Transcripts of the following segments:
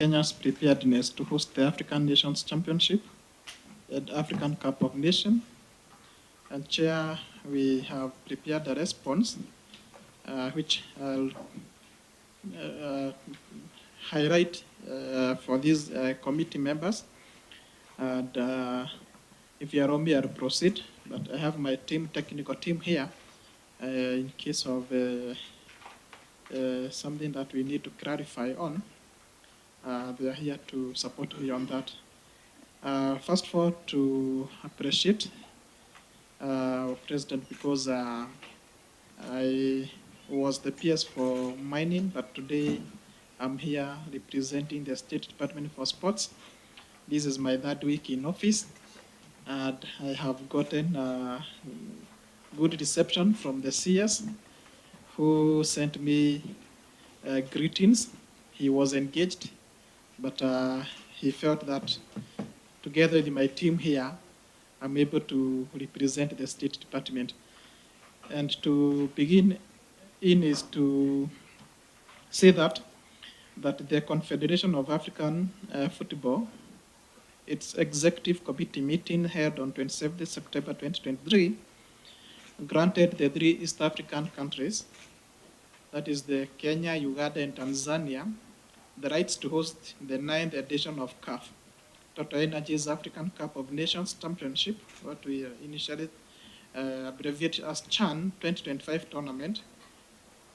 Kenya's preparedness to host the African Nations Championship and African Cup of Nations. And Chair, we have prepared a response which I'll highlight for these committee members. And if you allow me, I'll proceed. But I have my technical team here in case of something that we need to clarify on. They are here to support me on that. First of all, to appreciate President, because I was the PS for mining, but today I'm here representing the State Department for Sports. This is my third week in office, and I have gotten good reception from the CS, who sent me greetings. He was engaged, but he felt that together with my team here, I'm able to represent the State Department. And to begin in is to say that the Confederation of African Football, its executive committee meeting held on 27th September 2023, granted the three East African countries, that is the Kenya, Uganda, and Tanzania, the rights to host the 9th edition of CAF, Total Energies African Cup of Nations Championship, what we initially abbreviated as CHAN 2025 tournament,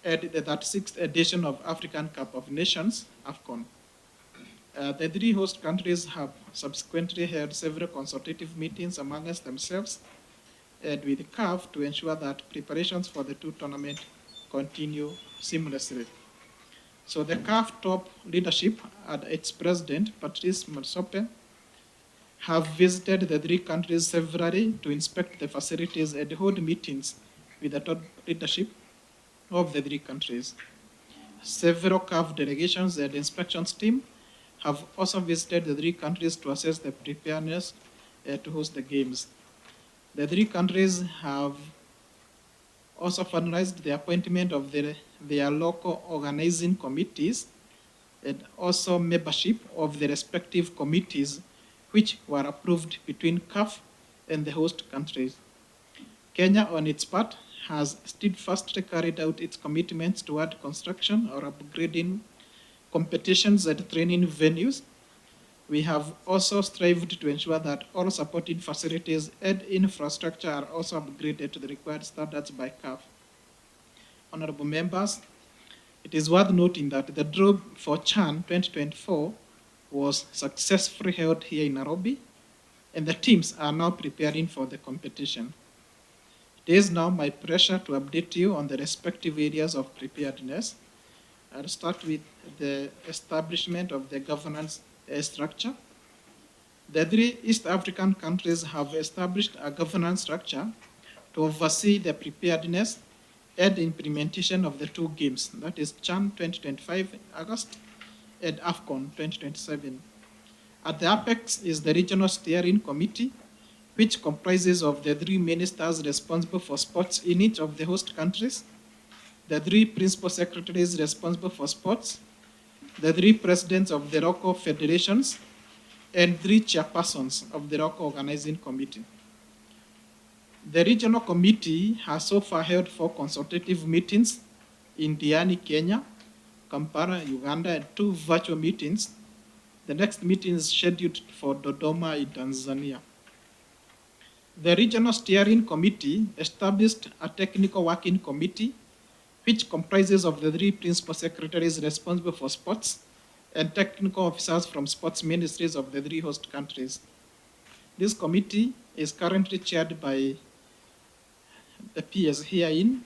and the 36th edition of African Cup of Nations, AFCON. The three host countries have subsequently held several consultative meetings amongst themselves and with CAF to ensure that preparations for the two tournaments continue seamlessly. So the CAF top leadership and its president, Patrice Motsepe, have visited the three countries severally to inspect the facilities and hold meetings with the top leadership of the three countries. Several CAF delegations and inspections team have also visited the three countries to assess the preparedness to host the games. The three countries have also finalized the appointment of their local organizing committees and also membership of the respective committees which were approved between CAF and the host countries. Kenya, on its part, has steadfastly carried out its commitments toward construction or upgrading competitions and training venues. We have also strived to ensure that all supporting facilities and infrastructure are also upgraded to the required standards by CAF. Honorable members, it is worth noting that the draw for CHAN 2024 was successfully held here in Nairobi, and the teams are now preparing for the competition. It is now my pleasure to update you on the respective areas of preparedness. I'll start with the establishment of the governance structure. The three East African countries have established a governance structure to oversee the preparedness and implementation of the two games, that is CHAN 2025 in August and AFCON 2027. At the apex is the Regional Steering Committee, which comprises of the three ministers responsible for sports in each of the host countries, the three principal secretaries responsible for sports, the three presidents of the local federations, and three chairpersons of the local organizing committee. The regional committee has so far held 4 consultative meetings in Diani, Kenya, Kampala, Uganda, and 2 virtual meetings. The next meeting is scheduled for Dodoma in Tanzania. The Regional Steering Committee established a technical working committee which comprises of the 3 principal secretaries responsible for sports and technical officers from sports ministries of the 3 host countries. This committee is currently chaired by the PS herein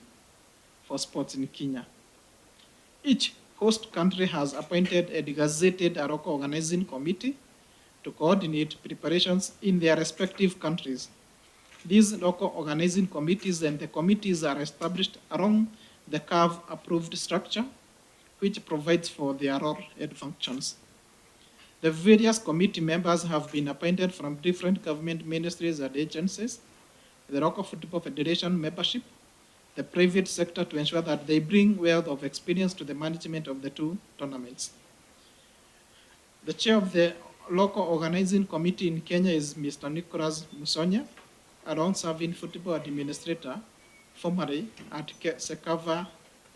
for sports in Kenya. Each host country has appointed and gazetted a local organizing committee to coordinate preparations in their respective countries. These local organizing committees and the committees are established along the CAF-approved structure, which provides for their role and functions. The various committee members have been appointed from different government ministries and agencies, the local football federation membership, the private sector, to ensure that they bring wealth of experience to the management of the two tournaments. The chair of the local organizing committee in Kenya is Mr. Nicholas Musonya, a long-serving football administrator, formerly at Sekava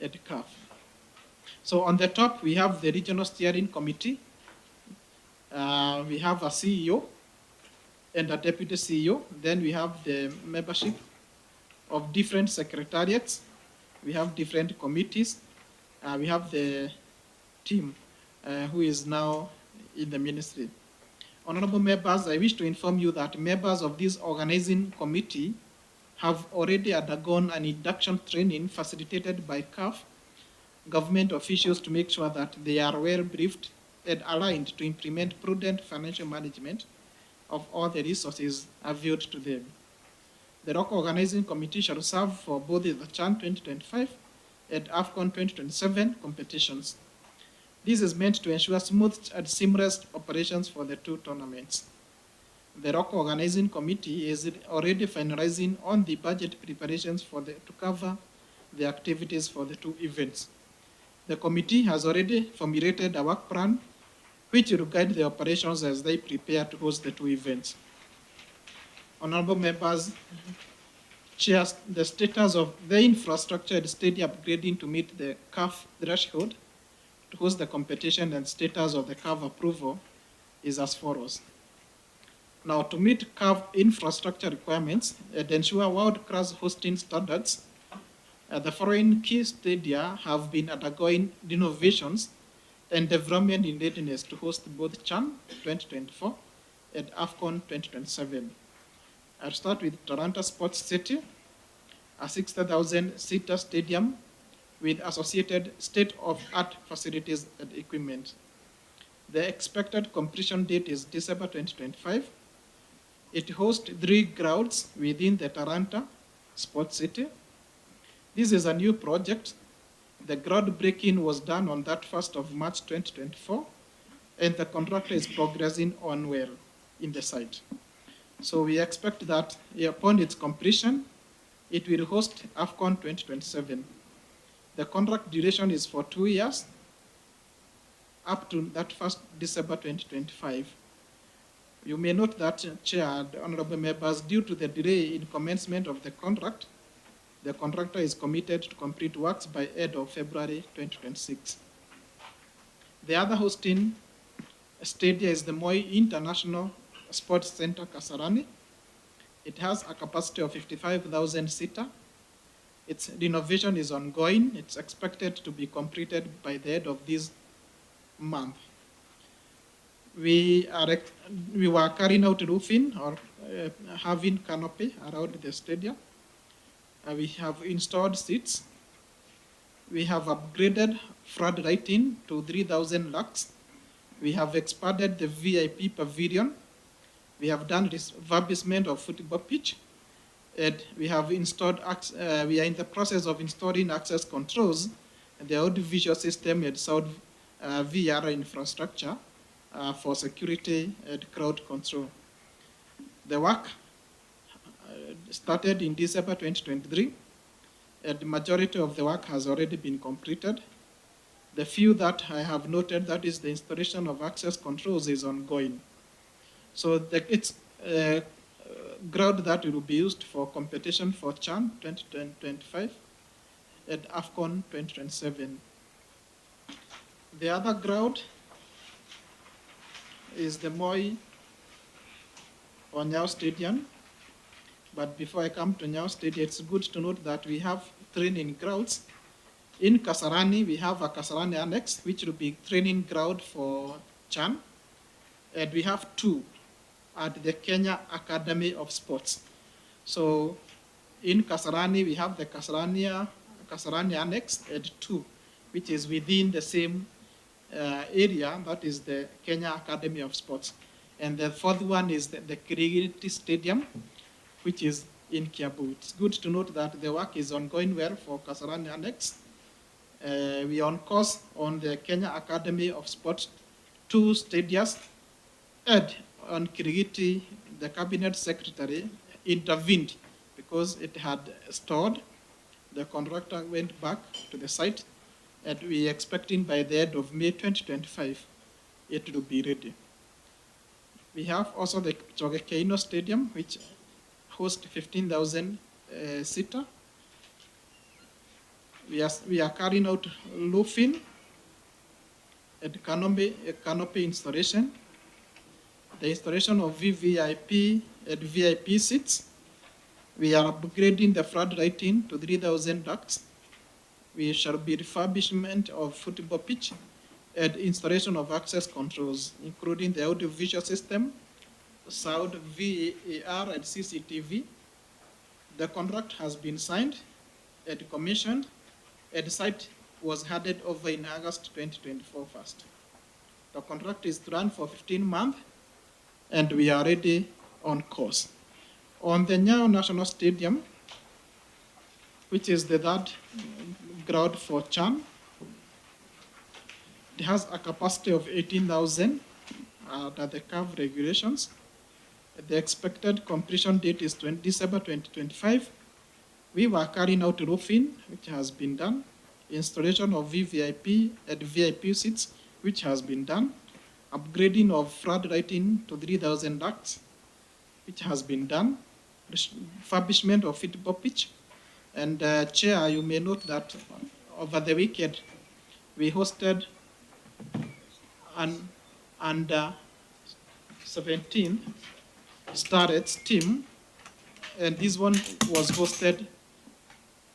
at CAF. So on the top, we have the regional steering committee. We have a CEO and a deputy CEO. Then we have the membership of different secretariats. We have different committees. We have the team who is now in the ministry. Honorable members, I wish to inform you that members of this organizing committee have already undergone an induction training facilitated by CAF government officials to make sure that they are well briefed and aligned to implement prudent financial management of all the resources available to them. The local organizing committee shall serve for both the CHAN 2025 and AFCON 2027 competitions. This is meant to ensure smooth and seamless operations for the two tournaments. The local organizing committee is already finalizing on the budget preparations to cover the activities for the two events. The committee has already formulated a work plan which will guide the operations as they prepare to host the two events. Honorable members, shares the status of the infrastructure and stadium upgrading to meet the CAF threshold to host the competition, and status of the CAF approval is as follows. Now, to meet CAF infrastructure requirements and ensure world-class hosting standards, the following key stadia have been undergoing renovations and development in readiness to host both CHAN 2024 and AFCON 2027. I'll start with Toronto Sports City, a 60,000-seater stadium with associated state-of-art facilities and equipment. The expected completion date is December 2025. It hosts 3 grounds within the Toronto Sports City. This is a new project. The groundbreaking was done on that 1st of March 2024, and the contractor is progressing on well in the site. So we expect that upon its completion, it will host AFCON 2027. The contract duration is for 2 years, up to that 1st December 2025. You may note that, Chair and honorable members, due to the delay in commencement of the contract, the contractor is committed to complete works by end of February 2026. The other hosting stadium is the Moi International Sports Center, Kasarani. It has a capacity of 55,000 seater. Its renovation is ongoing. It's expected to be completed by the end of this month. We were carrying out roofing or having canopy around the stadium. We have installed seats. We have upgraded flood lighting to 3,000 lux. We have expanded the VIP pavilion. We have done refurbishment of football pitch. And we have installed, we are in the process of installing access controls and the audio-visual system and sound VR infrastructure for security and crowd control. The work started in December 2023, and the majority of the work has already been completed. The few that I have noted, that is the installation of access controls, is ongoing. So it's ground that will be used for competition for CHAN 2025 and AFCON 2027. The other ground is the Moi or Nyao Stadium. But before I come to Nyao Stadium, it's good to note that we have training grounds. In Kasarani, we have a Kasarani Annex, which will be training ground for CHAN. And we have 2 at the Kenya Academy of Sports. So in Kasarani, we have the Kasarani Annex and 2, which is within the same area, that is the Kenya Academy of Sports. And the 4th one is the Kirigiti Stadium, which is in Kiambu. It's good to note that the work is ongoing well for Kasarani Annex. We are on course on the Kenya Academy of Sports 2 stadiums, and on Kirigiti, the cabinet secretary intervened because it had stalled. The contractor went back to the site, and we are expecting by the end of May 2025 it to be ready. We have also the Chogekeino Stadium, which hosts 15,000 seater. We are carrying out roofing and canopy installation, the installation of VVIP and VIP seats. We are upgrading the floodlighting to 3,000 ducts. We shall be refurbishment of football pitch and installation of access controls, including the audiovisual system, sound, VAR, and CCTV. The contract has been signed and commissioned, and the site was handed over in August 2024 first. The contract is to run for 15 months, and we are already on course. On the Nyayo National Stadium, which is the third ground for CHAN, it has a capacity of 18,000 under the CAF regulations. The expected completion date is December 2025. We were carrying out roofing, which has been done, installation of VVIP and VIP seats, which has been done, upgrading of floodlighting to 3,000 ducts, which has been done, refurbishment of football pitch. And Chair, you may note that over the weekend, we hosted an under 17 Starets team, and this one was hosted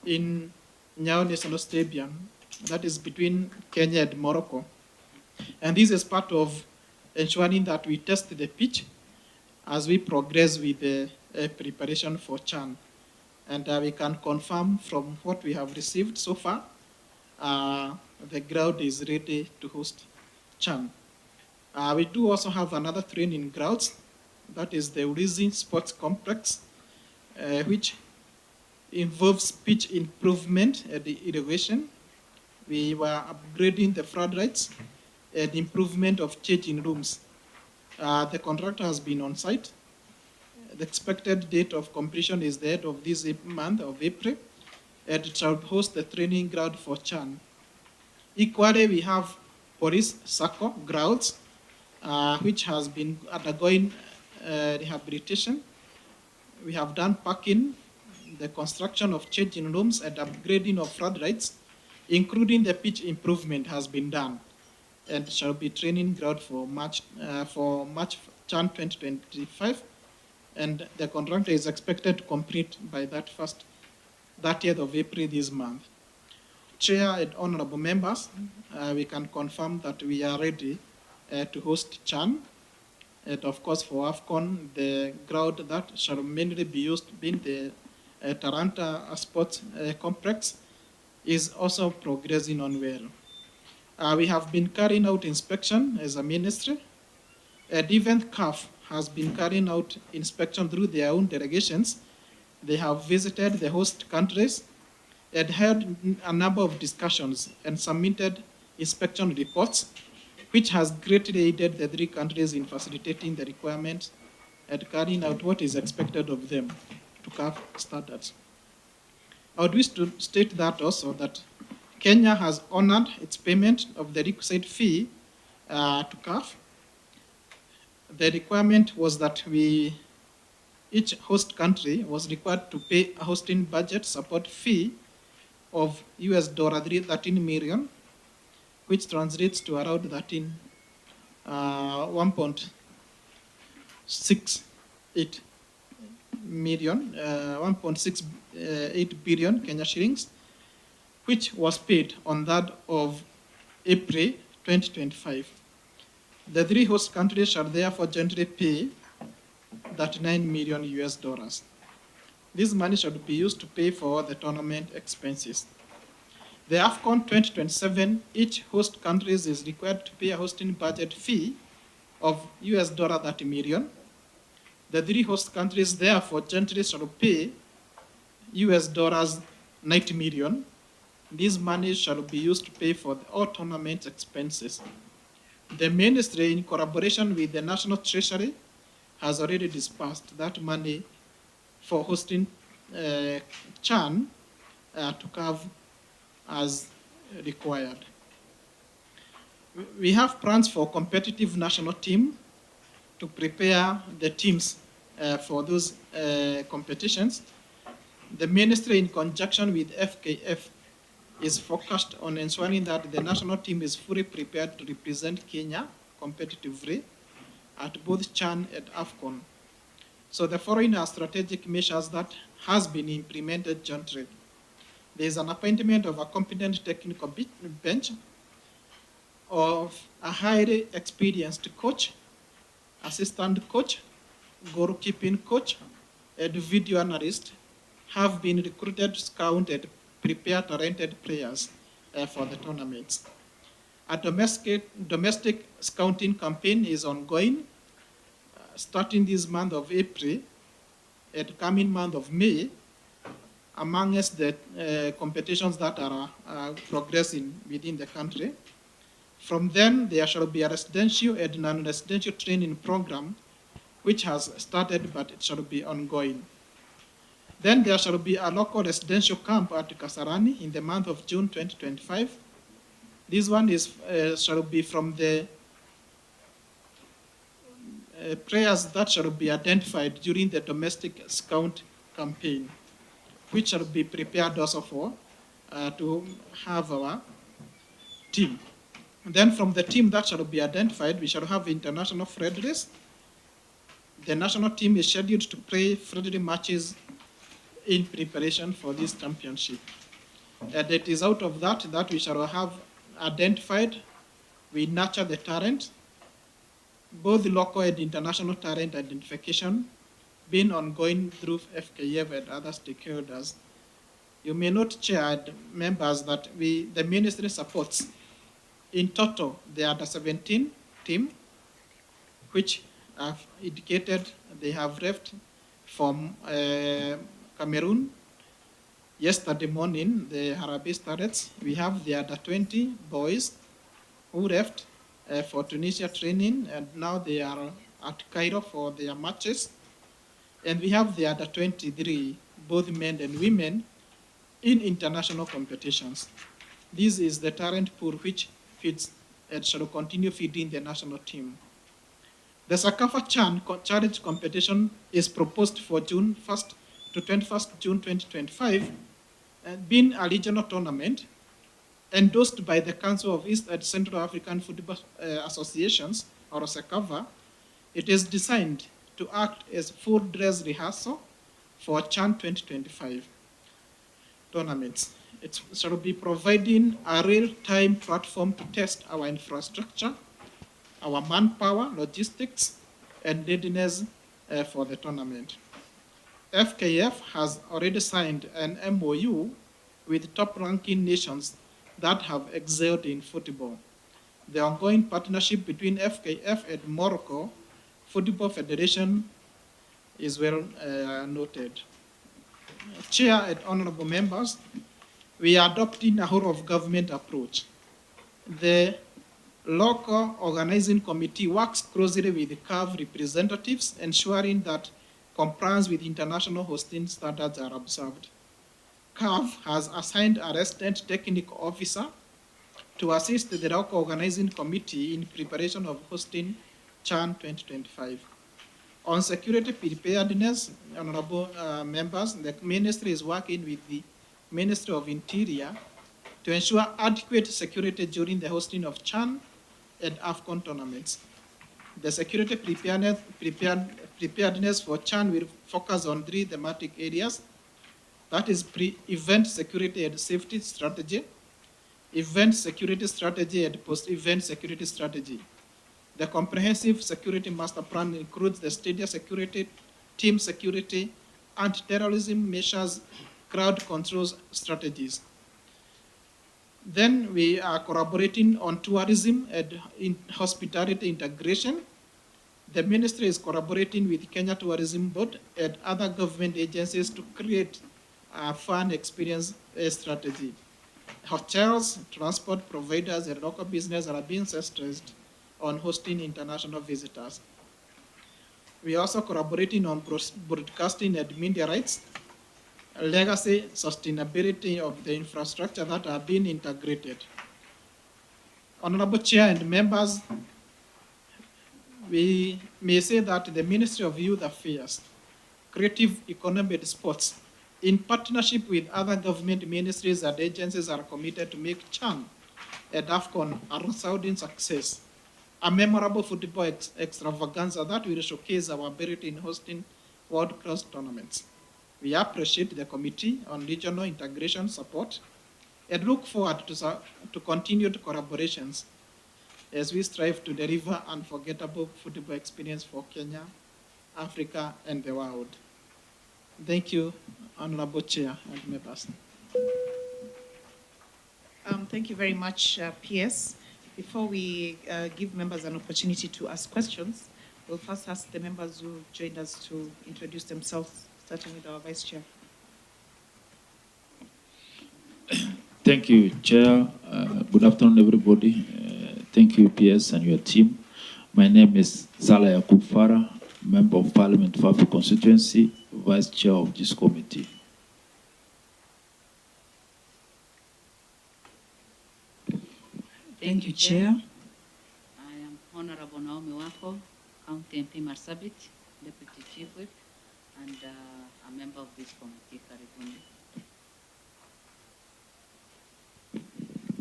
in Nyayo National Stadium, that is between Kenya and Morocco. And this is part of ensuring that we test the pitch as we progress with the preparation for CHAN. And we can confirm from what we have received so far, the ground is ready to host CHAN. We do also have another training grounds, that is the Ulinzi Sports Complex, which involves pitch improvement and irrigation. We were upgrading the floodlights and improvement of changing rooms. The contractor has been on site. The expected date of completion is the end of this month of April, and it shall host the training ground for CHAN. Equally, we have Police Sacco grounds, which has been undergoing rehabilitation. We have done parking, the construction of changing rooms, and upgrading of floodlights, including the pitch improvement has been done, and shall be training ground for March CHAN 2025. And the contractor is expected to complete by that 30th of April this month. Chair and honorable members, we can confirm that we are ready to host CHAN. And of course, for AFCON, the ground that shall mainly be used being the Taranta Sports Complex is also progressing on well. We have been carrying out inspection as a ministry, and even CAF has been carrying out inspection through their own delegations. They have visited the host countries and held a number of discussions and submitted inspection reports, which has greatly aided the three countries in facilitating the requirements and carrying out what is expected of them to CAF standards. I would wish to state that also that Kenya has honored its payment of the requisite fee to CAF. The requirement was that each host country was required to pay a hosting budget support fee of $13 million, which translates to around 1.68 million, 1.68 billion Kenya shillings, which was paid on that of April 2025. The three host countries shall therefore jointly pay $39 million. This money should be used to pay for the tournament expenses. The AFCON 2027, each host country is required to pay a hosting budget fee of $30 million. The three host countries therefore jointly shall pay $90 million. This money shall be used to pay for all tournament expenses. The ministry, in collaboration with the National Treasury, has already disbursed that money for hosting CHAN to CAF as required. We have plans for competitive national team to prepare the teams for those competitions. The ministry, in conjunction with FKF, is focused on ensuring that the national team is fully prepared to represent Kenya competitively at both CHAN and AFCON. So the following are strategic measures that has been implemented jointly. There is an appointment of a competent technical bench of a highly experienced coach, assistant coach, goalkeeping coach, and video analyst have been recruited to scout and prepare talented players for the tournaments. A domestic scouting campaign is ongoing, starting this month of April and coming month of May, amongst the competitions that are progressing within the country. From then, there shall be a residential and non-residential training program, which has started, but it shall be ongoing. Then there shall be a local residential camp at Kasarani in the month of June 2025. This one shall be from the players that shall be identified during the domestic scout campaign, which shall be prepared also for to have our team. And then from the team that shall be identified, we shall have international friendlies. The national team is scheduled to play friendly matches in preparation for this championship. And it is out of that we shall have identified, we nurture the talent, both local and international talent identification being ongoing through FKF and other stakeholders. You may note, Chair and members, that the ministry supports in total the under-17 team, which have indicated they have left from Cameroon yesterday morning, the Harambee Starlets. We have the under-20 boys who left for Tunisia training, and now they are at Cairo for their matches. And we have the under-23, both men and women, in international competitions. This is the talent pool which feeds and shall continue feeding the national team. The CAF CHAN Challenge competition is proposed for June 1st to 21st June 2025, being a regional tournament endorsed by the Council of East and Central African Football Associations, or CAF. It is designed to act as full dress rehearsal for CHAN 2025 tournaments. It shall be providing a real-time platform to test our infrastructure, our manpower, logistics, and readiness for the tournament. FKF has already signed an MOU with top-ranking nations that have excelled in football. The ongoing partnership between FKF and Morocco Football Federation is well noted. Chair and honorable members, we are adopting a whole-of-government approach. The local organizing committee works closely with the CAF representatives, ensuring that compliance with international hosting standards are observed. CAF has assigned a resident technical officer to assist the local organizing committee in preparation of hosting CHAN 2025. On security preparedness, honorable members, the ministry is working with the Ministry of Interior to ensure adequate security during the hosting of CHAN and AFCON tournaments. The security preparedness for CHAN will focus on 3 thematic areas. That is pre-event security and safety strategy, event security strategy, and post-event security strategy. The comprehensive security master plan includes the stadium security, team security, anti-terrorism measures, crowd control strategies. Then we are collaborating on tourism and hospitality integration. The ministry is collaborating with Kenya Tourism Board and other government agencies to create a fun experience strategy. Hotels, transport providers, and local business are being stressed on hosting international visitors. We are also collaborating on broadcasting and media rights, legacy, sustainability of the infrastructure that are being integrated. Honorable Chair and members, we may say that the Ministry of Youth Affairs, Creative Economy and Sports, in partnership with other government ministries and agencies, are committed to make CHAN and AFCON a resounding success, a memorable football extravaganza that will showcase our ability in hosting world-class tournaments. We appreciate the Committee on Regional Integration support and look forward to continued collaborations as we strive to deliver unforgettable football experience for Kenya, Africa, and the world. Thank you, Honorable Chair and members. Thank you very much, PS. Before we give members an opportunity to ask questions, we'll first ask the members who joined us to introduce themselves, starting with our Vice Chair. Thank you, Chair. Good afternoon, everybody. Thank you, PS and your team. My name is Zala Yakub Farah, Member of Parliament for Africa Constituency, Vice Chair of this committee. Thank you, Chair. I am Honorable Naomi Wako, County MP Marsabit, Deputy Chief Whip, and a member of this committee, Karibuni.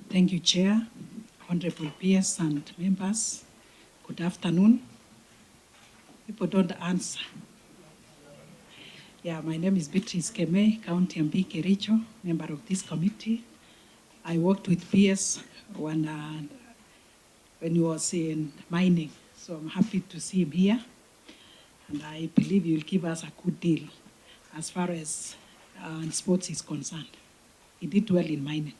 Thank you, Chair, Honorable PS and members. Good afternoon. People don't answer. Yeah, my name is Beatrice Keme, County MP Kericho, member of this committee. I worked with PS when he was in mining, so I'm happy to see him here. And I believe he will give us a good deal as far as sports is concerned. He did well in mining.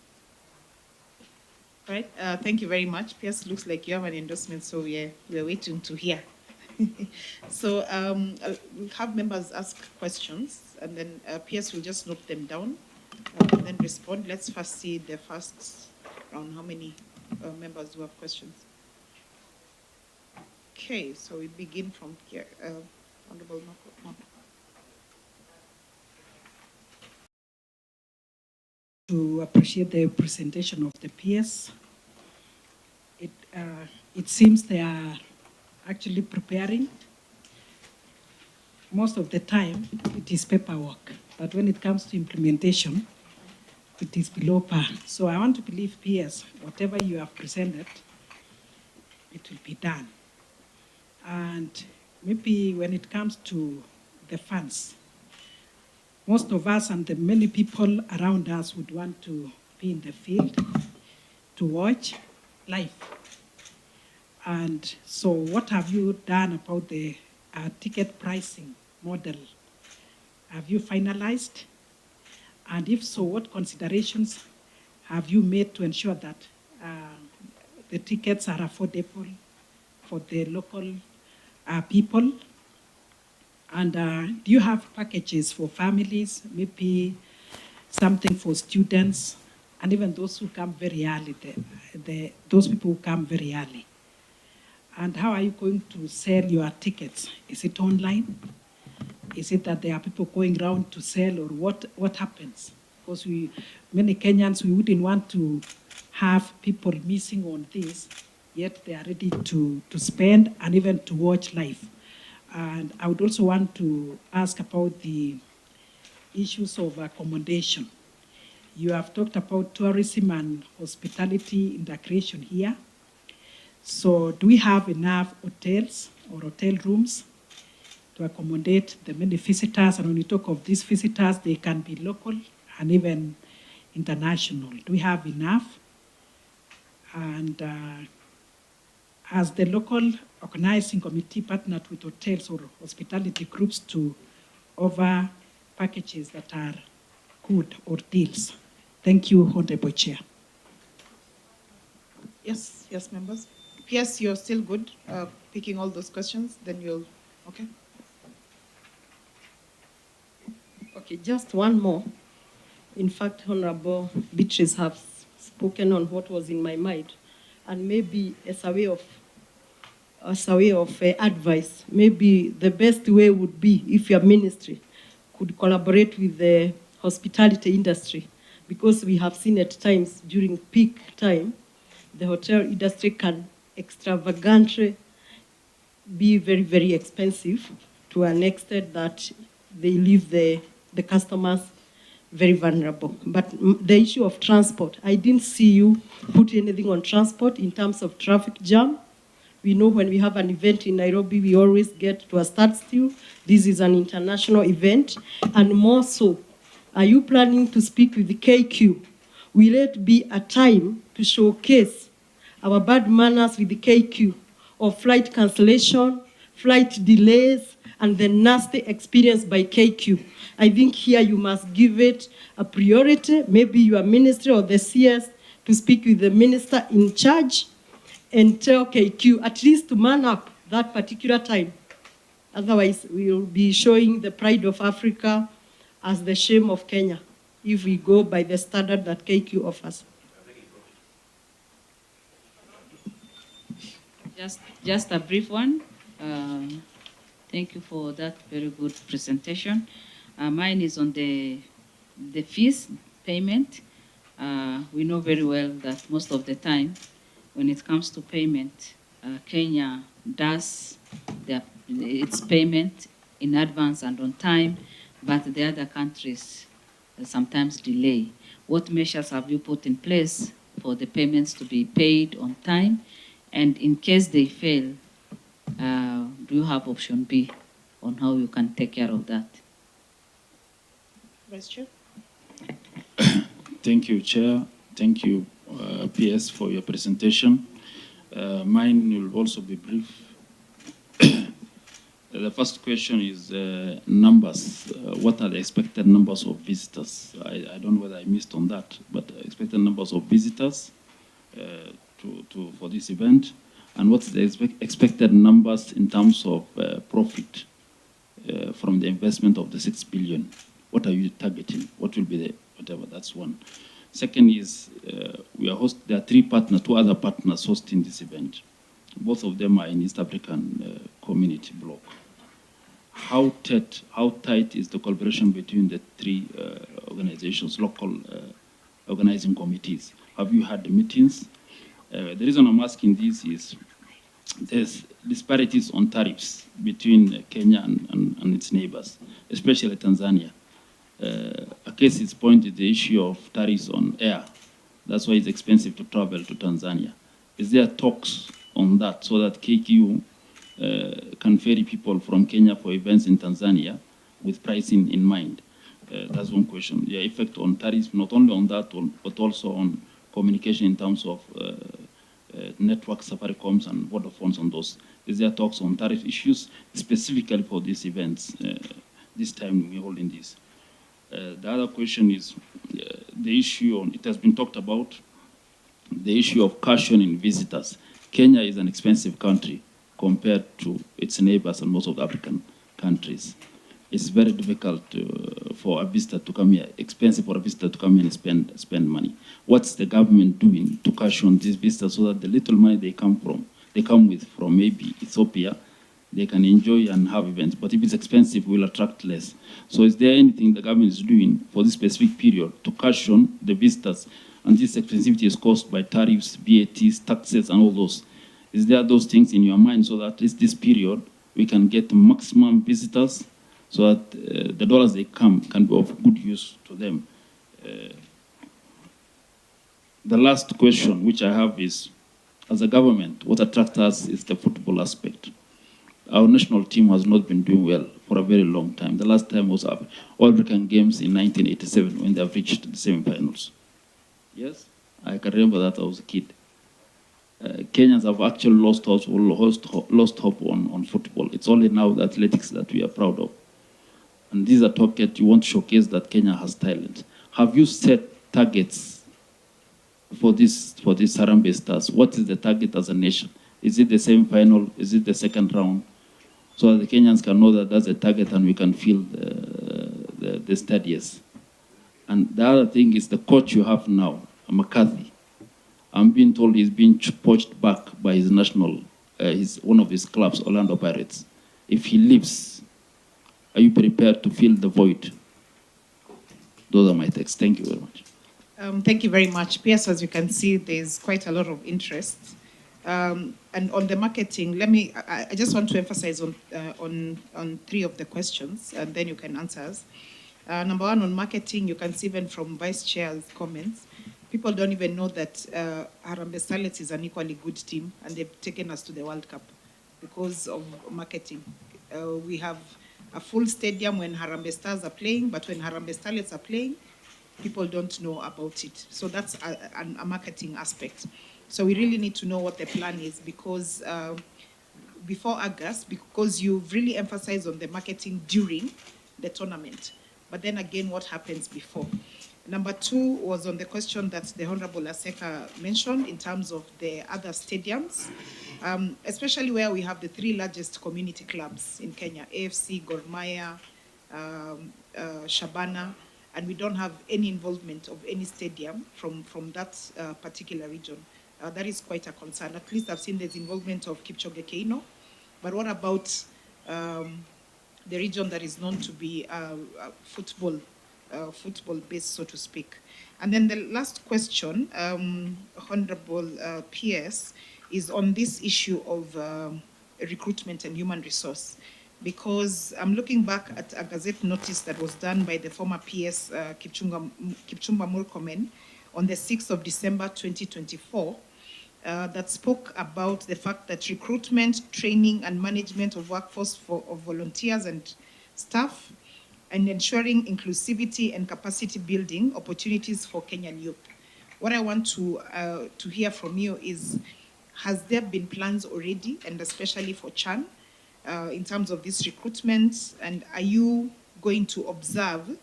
All right, thank you very much. PS, looks like you have an endorsement, so we're waiting to hear. So we'll have members ask questions, and then PS will just note them down and then respond. Let's first see the first round, how many members do have questions. Okay, so we begin from here. Honorable Marco. To appreciate the presentation of the PS. It seems they are actually preparing. Most of the time, it is paperwork, but when it comes to implementation, it is below par. So I want to believe PS, whatever you have presented, it will be done. And maybe when it comes to the funds, most of us and the many people around us would want to be in the field to watch live. And so what have you done about the ticket pricing model? Have you finalized? And if so, what considerations have you made to ensure that the tickets are affordable for the local people? And do you have packages for families, maybe something for students, and even those who come very early, those people who come very early? And how are you going to sell your tickets? Is it online? Is it that there are people going around to sell, or what happens? Because many Kenyans, we wouldn't want to have people missing on this, yet they are ready to spend and even to watch live. And I would also want to ask about the issues of accommodation. You have talked about tourism and hospitality integration here. So do we have enough hotels or hotel rooms to accommodate the many visitors? And when you talk of these visitors, they can be local and even international. Do we have enough? And as the local organizing committee partnered with hotels or hospitality groups to offer packages that are good or deals. Thank you, Honorable Chair. Yes, members. PS, you're still good picking all those questions, then you'll, okay. Okay, just one more. In fact, Honorable Beatrice have spoken on what was in my mind, and maybe as a way of advice, maybe the best way would be if your ministry could collaborate with the hospitality industry, because we have seen at times during peak time the hotel industry can extravagantly be very, very expensive to an extent that they leave the customers very vulnerable. But the issue of transport, I didn't see you put anything on transport in terms of traffic jam. We know when we have an event in Nairobi, we always get to a standstill. This is an international event. And more so, are you planning to speak with the KQ? Will it be a time to showcase our bad manners with the KQ, or flight cancellation, flight delays, and the nasty experience by KQ? I think here you must give it a priority, maybe your ministry or the CS to speak with the minister in charge and tell KQ at least to man up that particular time. Otherwise, we will be showing the pride of Africa as the shame of Kenya if we go by the standard that KQ offers. Just a brief one. Thank you for that very good presentation. Mine is on the fees payment. We know very well that most of the time, when it comes to payment, Kenya does its payment in advance and on time, but the other countries sometimes delay. What measures have you put in place for the payments to be paid on time? And in case they fail, do you have option B on how you can take care of that? Vice Chair. Thank you, Chair. Thank you, PS, for your presentation. Mine will also be brief. The first question is numbers. What are the expected numbers of visitors? I don't know whether I missed on that, but expected numbers of visitors for this event, and what's the expected numbers in terms of profit from the investment of the 6 billion? What are you targeting? What will be the whatever? That's one. Second is there are two other partners hosting this event. Both of them are in East African community bloc. How tight is the collaboration between the three organizations, local organizing committees? Have you had meetings? The reason I'm asking this is there's disparities on tariffs between Kenya and its neighbors, especially Tanzania. A case is pointed the issue of tariffs on air. That's why it's expensive to travel to Tanzania. Is there talks on that so that KQ can ferry people from Kenya for events in Tanzania with pricing in mind? That's one question. The effect on tariffs, not only on that, but also on communication in terms of network Safaricom's and Vodafone's on those. Is there talks on tariff issues specifically for these events this time we're holding this? The other question is the issue on, it has been talked about, the issue of cautioning visitors. Kenya is an expensive country compared to its neighbors and most of the African countries. It's very difficult for a visitor to come here, expensive for a visitor to come here and spend money. What's the government doing to caution these visitors so that the little money they come with from maybe Ethiopia, they can enjoy and have events. But if it's expensive, we'll attract less. So is there anything the government is doing for this specific period to caution the visitors? And this expensivity is caused by tariffs, VATs, taxes, and all those. Is there those things in your mind so that at least this period we can get maximum visitors so that the dollars they come can be of good use to them? The last question which I have is, as a government, what attracts us is the football aspect. Our national team has not been doing well for a very long time. The last time was All African Games in 1987 when they have reached the semi-finals. Yes, I can remember that I was a kid. Kenyans have actually lost hope on football. It's only now the athletics that we are proud of. And these are targets you want to showcase that Kenya has talent. Have you set targets for this Harambee Stars? What is the target as a nation? Is it the semi-final? Is it the second round? So that the Kenyans can know that that's a target and we can feel the steadiest. And the other thing is the coach you have now, McCarthy. I'm being told he's being poached back by his one of his clubs, Orlando Pirates. If he leaves, are you prepared to fill the void? Those are my texts. Thank you very much. Thank you very much. Pierce, as you can see, there's quite a lot of interest. And on the marketing, I just want to emphasize on three of the questions, and then you can answer us. Number one, on marketing, you can see even from Vice Chair's comments, people don't even know that Harambee Starlets is an equally good team, and they've taken us to the World Cup because of marketing. We have a full stadium when Harambee Stars are playing, but when Harambee Starlets are playing, people don't know about it. So that's a marketing aspect. So we really need to know what the plan is, because before August, because you've really emphasized on the marketing during the tournament. But then again, what happens before? Number two was on the question that the Honorable Aseka mentioned in terms of the other stadiums, especially where we have the three largest community clubs in Kenya, AFC, Gor Mahia, Shabana, and we don't have any involvement of any stadium from that particular region. That is quite a concern. At least I've seen there's involvement of Kipchoge Keino, but what about the region that is known to be football based, so to speak? And then the last question, Honorable PS, is on this issue of recruitment and human resource, because I'm looking back at a Gazette notice that was done by the former PS Kipchumba Murkomen on the 6th of December 2024, that spoke about the fact that recruitment, training, and management of workforce of volunteers and staff, and ensuring inclusivity and capacity building opportunities for Kenyan youth. What I want to hear from you is, has there been plans already, and especially for Chan, in terms of this recruitment, and are you going to observe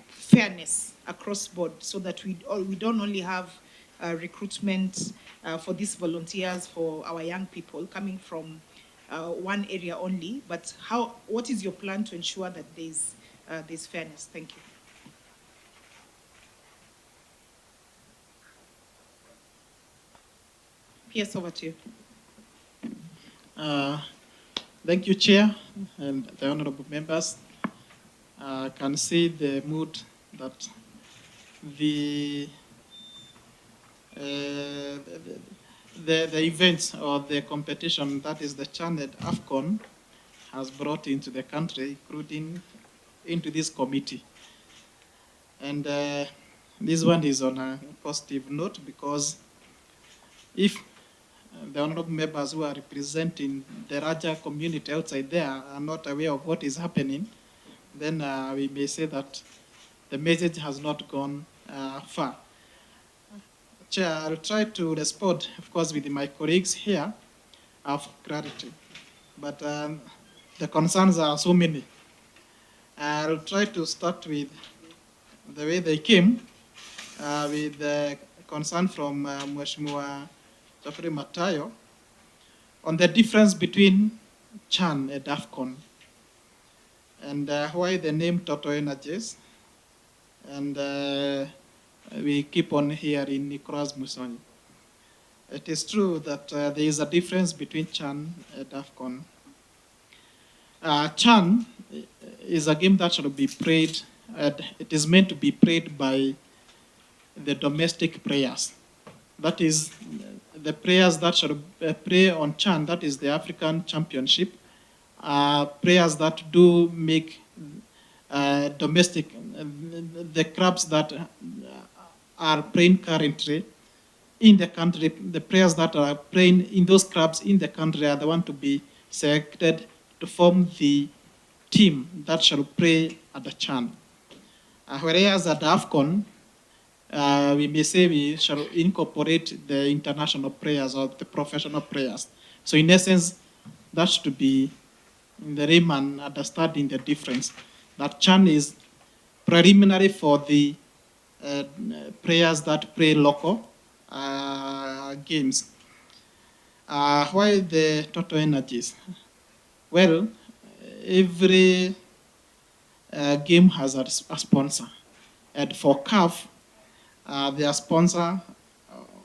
fairness across board, so that we don't only have recruitment for these volunteers, for our young people coming from one area only, but what is your plan to ensure that there's fairness? Thank you. Pierce, over to you. Thank you, Chair, and the honorable members. I can see the mood that the events or the competition, that is the Chan at AFCON, has brought into the country, including into this committee. And this one is on a positive note, because if the honorable members who are representing the larger community outside there are not aware of what is happening, then we may say that the message has not gone far. Chair, I'll try to respond, of course, with my colleagues here of clarity. But the concerns are so many. I'll try to start with the way they came, with the concern from Mheshimiwa Geoffrey Matayo on the difference between Chan and AFCON, and why the name Total Energies, and we keep on hearing Nicolas Musoni. It is true that there is a difference between Chan and AFCON. Chan is a game that should be played, it is meant to be played by the domestic players. That is, the players that should play on Chan, that is the African Championship, players that do make domestic, the clubs that are playing currently in the country, the players that are playing in those clubs in the country are the ones to be selected to form the team that shall play at the Chan. Whereas at AFCON, we may say we shall incorporate the international players or the professional players. So in essence, that should be in the layman understanding the difference. That Chan is preliminary for the players that play local games. Why the Total Energies? Well, every game has a sponsor. And for CAF, their sponsor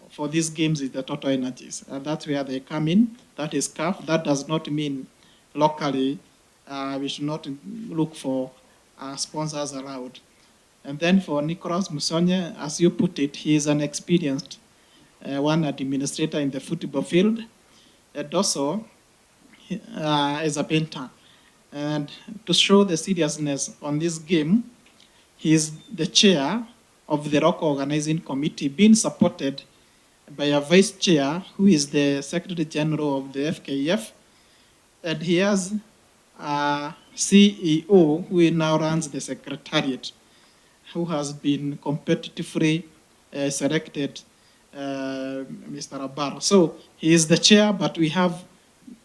for these games is the Total Energies. That's where they come in. That is CAF. That does not mean locally we should not look for sponsors allowed. And then for Nicholas Musonye, as you put it, he is an experienced one administrator in the football field, and also is a painter. And to show the seriousness on this game, he is the chair of the local organizing committee, being supported by a vice chair who is the Secretary General of the FKF, and he has a CEO who now runs the secretariat, who has been competitively selected, Mr. Abaro. So he is the chair, but we have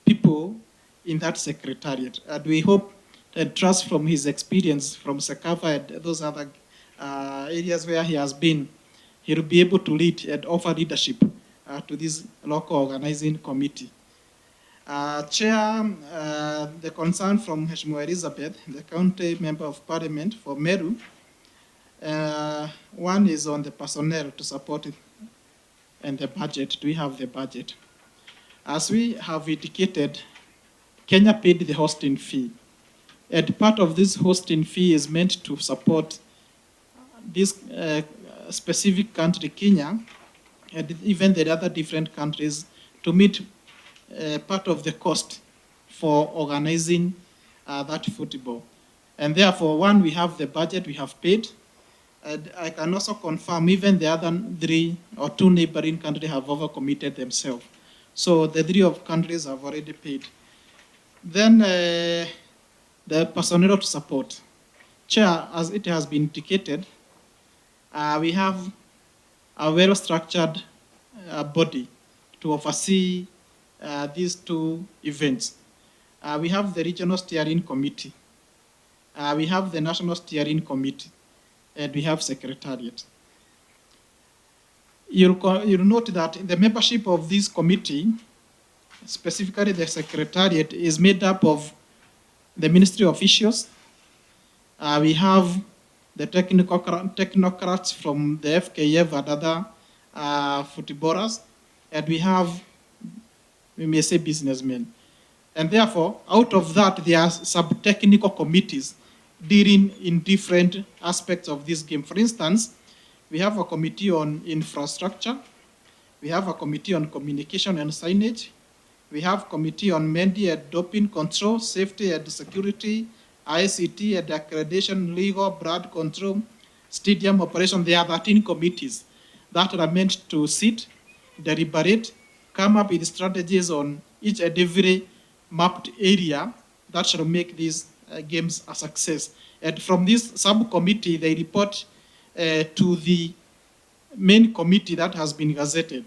people in that secretariat, and we hope and trust from his experience from CAF and those other areas where he has been, he will be able to lead and offer leadership to this local organizing committee. Chair, the concern from Mheshimiwa Elizabeth, the county member of parliament for Meru, one is on the personnel to support it and the budget. Do we have the budget? As we have indicated, Kenya paid the hosting fee. And part of this hosting fee is meant to support this specific country, Kenya, and even the other different countries to meet part of the cost for organizing that football. And therefore, one, we have the budget we have paid. And I can also confirm even the other 3 or 2 neighboring countries have overcommitted themselves. So the 3 of countries have already paid. Then the personnel to support. Chair, as it has been indicated, we have a well-structured body to oversee these 2 events. We have the regional steering committee. We have the national steering committee. And we have secretariat. You'll note that the membership of this committee, specifically the secretariat, is made up of the ministry officials. We have the technocrats from the FKF and other footballers, and we have, we may say, businessmen. And therefore, out of that, there are sub-technical committees dealing in different aspects of this game. For instance, we have a committee on infrastructure. We have a committee on communication and signage. We have committee on media and doping control, safety and security, ICT and accreditation, legal, blood control, stadium operation. There are 13 committees that are meant to sit, deliberate, come up with strategies on each and every mapped area that shall make these games a success. And from this subcommittee, they report to the main committee that has been gazetted,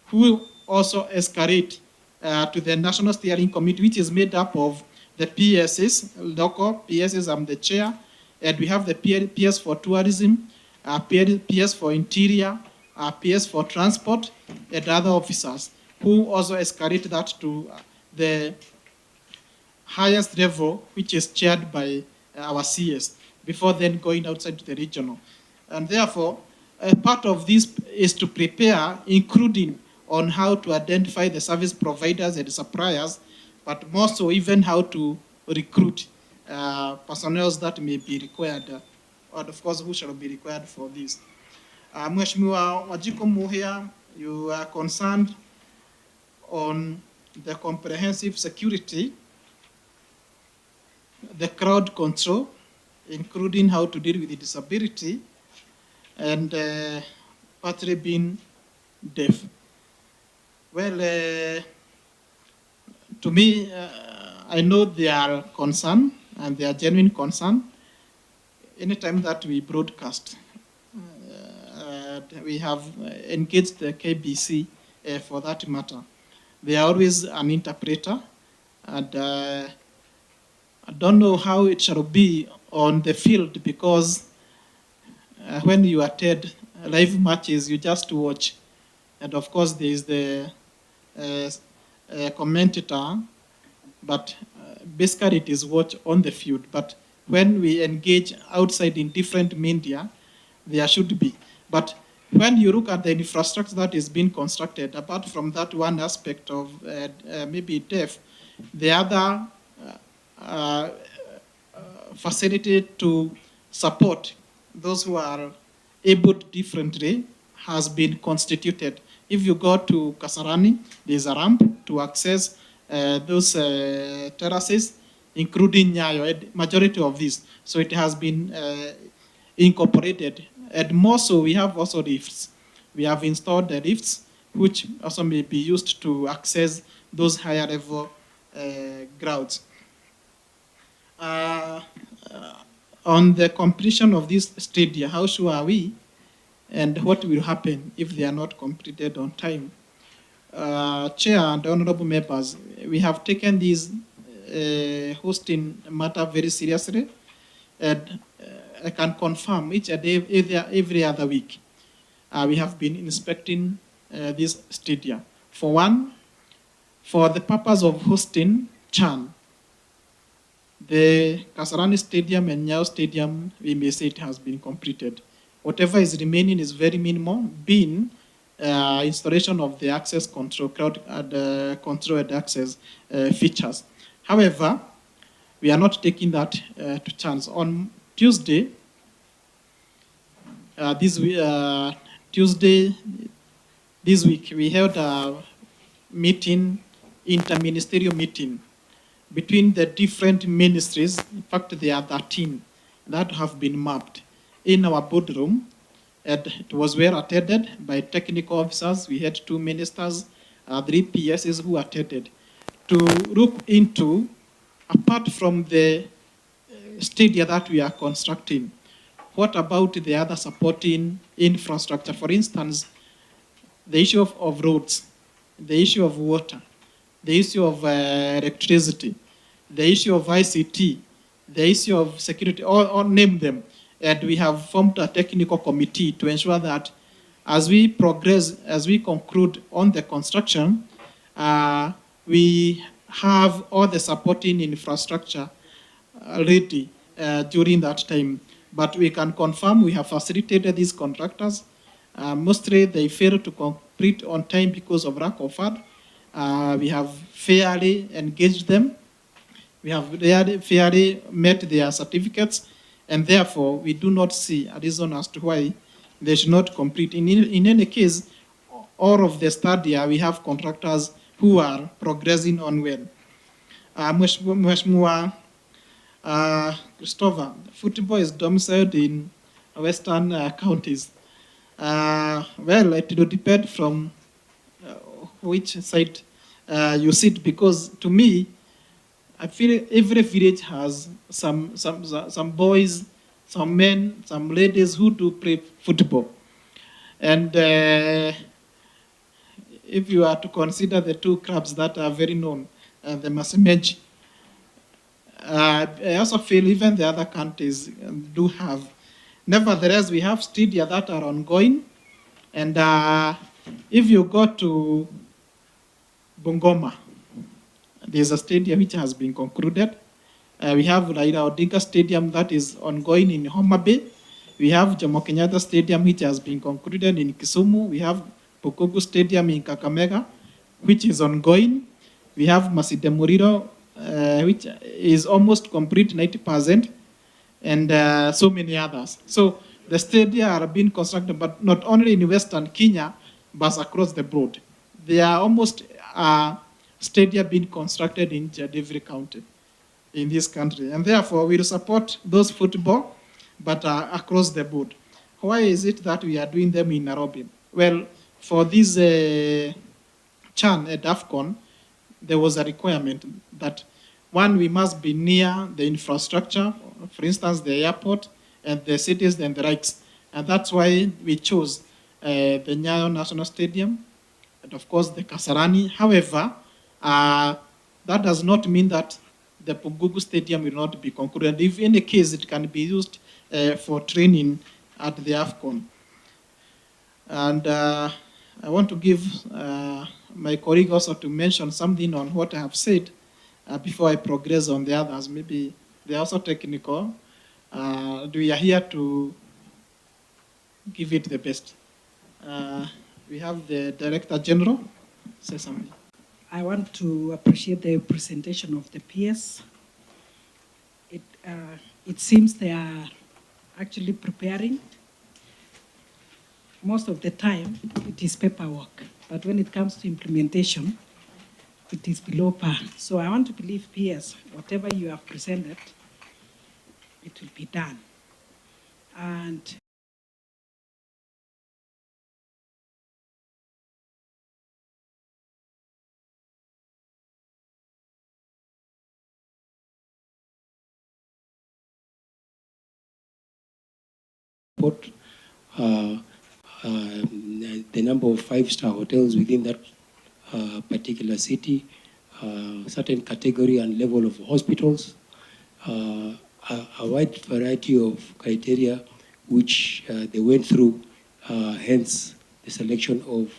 who also escalate to the National Steering Committee, which is made up of the PSs, local PSs, I'm the chair, and we have the PS for tourism, PS for interior, PS for transport, and other officers, who also escalate that to the highest level, which is chaired by our CS, before then going outside to the regional. And therefore, part of this is to prepare, including on how to identify the service providers and suppliers, but more so even how to recruit personnel that may be required, or of course who shall be required for this. Mheshimiwa Wajiko Muhia, you are concerned on the comprehensive security, the crowd control, including how to deal with the disability, and partly being deaf. Well, to me, I know they are concerned, and they are genuine concern. Anytime that we broadcast, we have engaged the KBC for that matter. They are always an interpreter, and I don't know how it shall be on the field, because when you attend live matches, you just watch. And of course, there is the commentator, but basically it is watched on the field. But when we engage outside in different media, there should be. But when you look at the infrastructure that is being constructed, apart from that one aspect of maybe deaf, the other facility to support those who are able differently has been constituted. If you go to Kasarani, there's a ramp to access those terraces, including Nyayo, majority of these. So it has been incorporated. And more so, we have also lifts. We have installed the lifts, which also may be used to access those higher level grounds. On the completion of this stadia, how sure are we? And what will happen if they are not completed on time? Chair and honorable members, we have taken this hosting matter very seriously, and I can confirm each day, every other week, we have been inspecting this stadia. For one, for the purpose of hosting CHAN, the Kasarani Stadium and Nyao Stadium, we may say it has been completed. Whatever is remaining is very minimal, being installation of the access control, crowd control and access features. However, we are not taking that to chance. On Tuesday, Tuesday this week, we held a meeting, interministerial meeting, between the different ministries. In fact, there are 13 that have been mapped in our boardroom, and it was well attended by technical officers. We had 2 ministers, 3 PSs who attended to look into, apart from the stadia that we are constructing, what about the other supporting infrastructure? For instance, the issue of roads, the issue of water, the issue of electricity, the issue of ICT, the issue of security, all name them. And we have formed a technical committee to ensure that as we progress, as we conclude on the construction, we have all the supporting infrastructure ready during that time. But we can confirm we have facilitated these contractors. Mostly they fail to complete on time because of lack of fund. We have fairly engaged them. We have fairly met their certificates, and therefore we do not see a reason as to why they should not complete. In any case, all of the stadia, we have contractors who are progressing on well. Mheshimiwa Christopher, football is domiciled in western counties. Well, it will depend from which side you sit, because to me, I feel every village has some boys, some men, some ladies who do play football. And if you are to consider the 2 clubs that are very known, the Masemeji, I also feel even the other countries do have. Nevertheless, we have stadia that are ongoing. And if you go to Bungoma, there's a stadium which has been concluded. We have Raila Odinga Stadium that is ongoing in Homa Bay. We have Jomo Kenyatta Stadium which has been concluded in Kisumu. We have Bukugu Stadium in Kakamega, which is ongoing. We have Masinde Muliro, which is almost complete, 90%, and so many others. So the stadia are being constructed, but not only in Western Kenya, but across the board. There are almost stadia being constructed in every county in this country. And therefore, we will support those football, but across the board. Why is it that we are doing them in Nairobi? Well, for this CHAN at AFCON, there was a requirement that, one, we must be near the infrastructure, for instance, the airport and the cities and the likes. And that's why we chose the Nyayo National Stadium and, of course, the Kasarani. However, that does not mean that the Pugugu Stadium will not be concluded. If in any case, it can be used for training at the AFCON. And I want to give my colleague also to mention something on what I have said before I progress on the others. Maybe they're also technical. We are here to give it the best. We have the Director General say something. I want to appreciate the presentation of the PS. It seems there are actually preparing. Most of the time, it is paperwork. But when it comes to implementation, it is below par. So I want to believe, PS, whatever you have presented, it will be done. And the number of five-star hotels within that particular city, certain category and level of hospitals, a wide variety of criteria which they went through, hence the selection of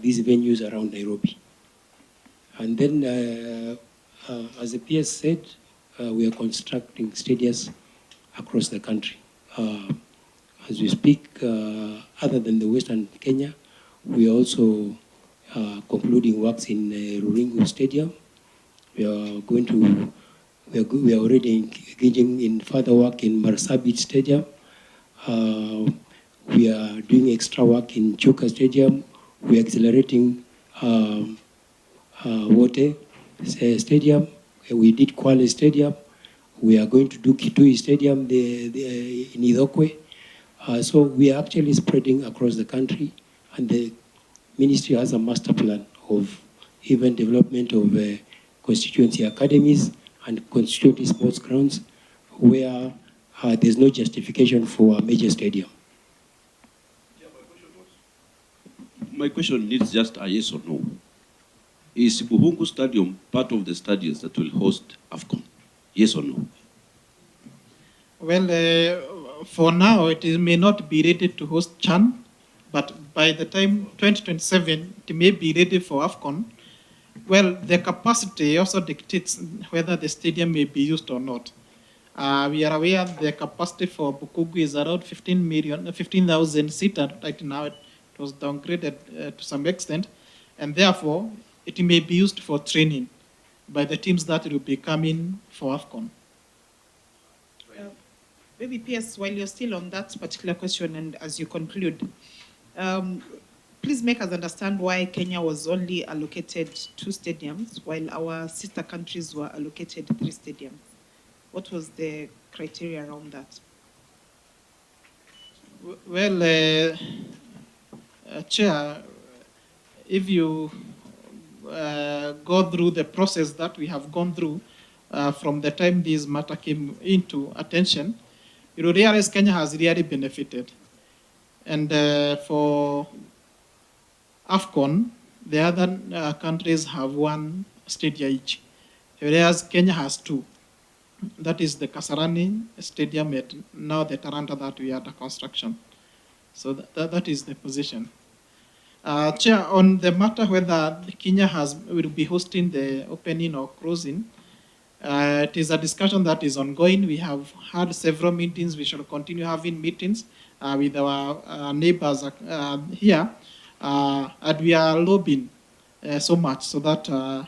these venues around Nairobi. And then, as the PS said, we are constructing stadiums across the country. As we speak, other than the Western Kenya, we are also concluding works in Ruringu Stadium. We are already engaging in further work in Marsabit Stadium. We are doing extra work in Chuka Stadium. We are accelerating Wote Stadium. We did Kwale Stadium. We are going to do Kitui Stadium in Idokwe. So we are actually spreading across the country, and the ministry has a master plan of even development of constituency academies and constituency sports grounds where there's no justification for a major stadium. My question needs just a yes or no. Is Buhungu Stadium part of the stadiums that will host AFCON? Yes or no? Well, for now, it may not be ready to host CHAN, but by the time 2027, it may be ready for AFCON. Well, the capacity also dictates whether the stadium may be used or not. We are aware the capacity for Bukugu is around 15,000 seater. Right now, it was downgraded to some extent, and therefore, it may be used for training by the teams that will be coming for AFCON. Maybe PS, while you're still on that particular question and as you conclude, please make us understand why Kenya was only allocated 2 stadiums while our sister countries were allocated 3 stadiums. What was the criteria around that? Well, Chair, if you go through the process that we have gone through from the time this matter came into attention, you will realize Kenya has really benefited. And for AFCON, the other countries have 1 stadium each, whereas Kenya has 2. That is the Kasarani Stadium and now the Taranta that we are under construction. So that is the position. Chair, on the matter whether Kenya will be hosting the opening or closing, it is a discussion that is ongoing. We have had several meetings. We shall continue having meetings with our neighbors here. And we are lobbying so much so that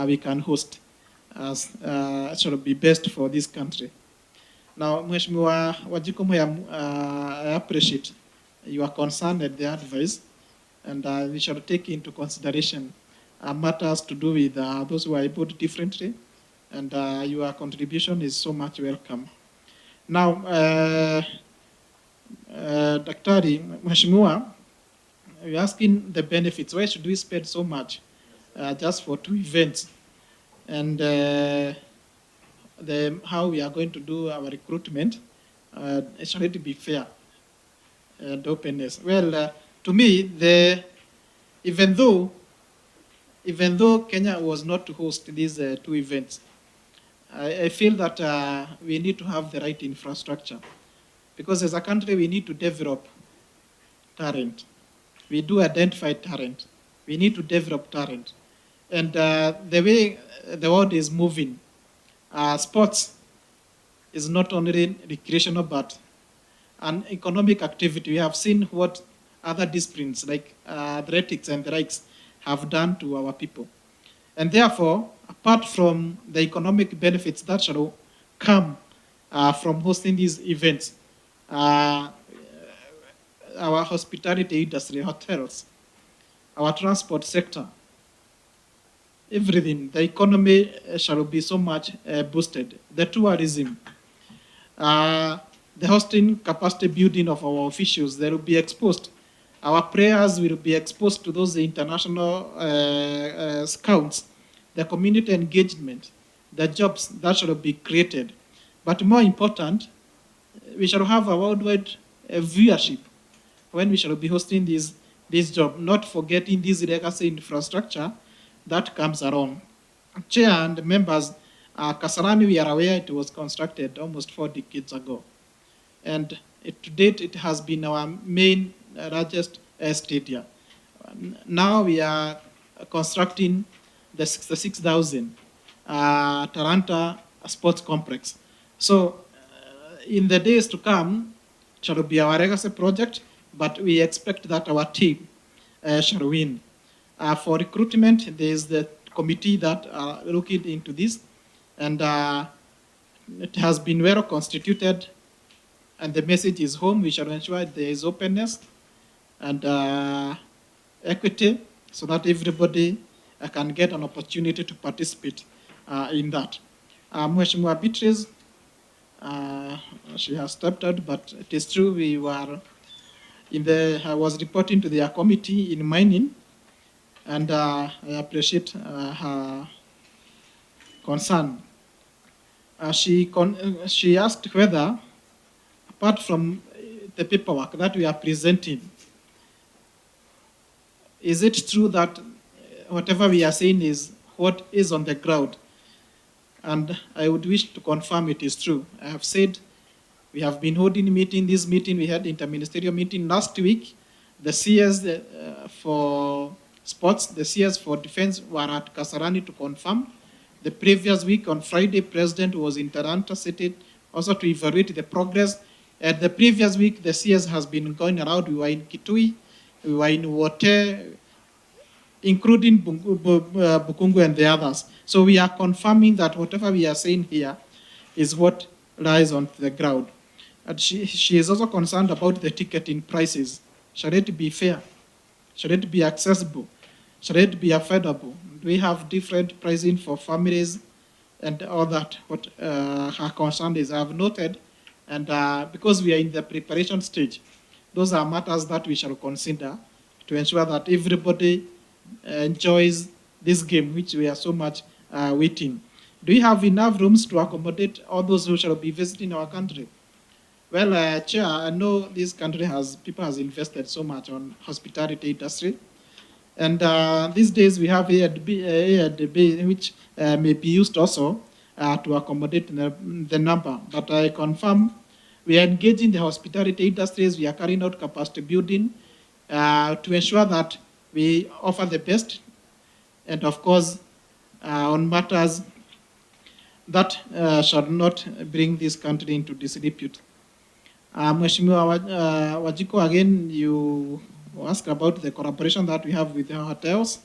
we can host as it should be best for this country. Now, Mheshimiwa Wajikomo, I appreciate your concern and the advice, and we shall take into consideration matters to do with those who are able differently, and your contribution is so much welcome. Now, Daktari, Mheshimiwa, you're asking the benefits. Why should we spend so much just for 2 events? And how we are going to do our recruitment, it should be fair and openness. Well, to me, even though Kenya was not to host these 2 events, I feel that we need to have the right infrastructure, because as a country we need to develop talent. We do identify talent. We need to develop talent. And the way the world is moving, sports is not only recreational but an economic activity. We have seen what other disciplines like athletics and the likes have done to our people. And therefore, apart from the economic benefits that shall come from hosting these events, uh, our hospitality industry, hotels, our transport sector, everything. The economy shall be so much boosted. The tourism, the hosting capacity building of our officials, they will be exposed. Our prayers will be exposed to those international scouts, the community engagement, the jobs that shall be created. But more important, we shall have a worldwide viewership when we shall be hosting this job, not forgetting this legacy infrastructure that comes along. Chair and members, Kasarani, we are aware it was constructed almost 4 decades ago. And to date, it has been our main largest stadium. Now we are constructing the 66,000 Taranta Sports Complex. So in the days to come, it shall be our legacy project, but we expect that our team shall win. For recruitment, there is the committee that are looking into this, and it has been well constituted, and the message is home. We shall ensure there is openness and equity so that everybody can get an opportunity to participate in that. Mheshimiwa Beatrice, she has stepped out, but it is true we were I was reporting to their committee in mining, and I appreciate her concern. She asked whether, apart from the paperwork that we are presenting, is it true that whatever we are saying is what is on the ground? And I would wish to confirm it is true. I have said we have been holding this meeting, we had interministerial meeting last week. The CS for sports, the CS for defense were at Kasarani to confirm. The previous week on Friday, President was in Taranta City also to evaluate the progress. At the previous week, the CS has been going around. We were in Kitui, we were in Wote, including Bukungu and the others. So we are confirming that whatever we are saying here is what lies on the ground. And she is also concerned about the ticketing prices. Should it be fair? Should it be accessible? Should it be affordable? Do we have different pricing for families and all that? What her concern is, I have noted. And because we are in the preparation stage, those are matters that we shall consider to ensure that everybody enjoys this game, which we are so much waiting. Do we have enough rooms to accommodate all those who shall be visiting our country? Well, Chair, I know this country people has invested so much on hospitality industry. And these days we have ADB, which may be used also to accommodate the number. But I confirm we are engaging the hospitality industries. We are carrying out capacity building to ensure that we offer the best. And of course, on matters that shall not bring this country into disrepute. Mheshimiwa Wajiko, again, you asked about the collaboration that we have with the hotels,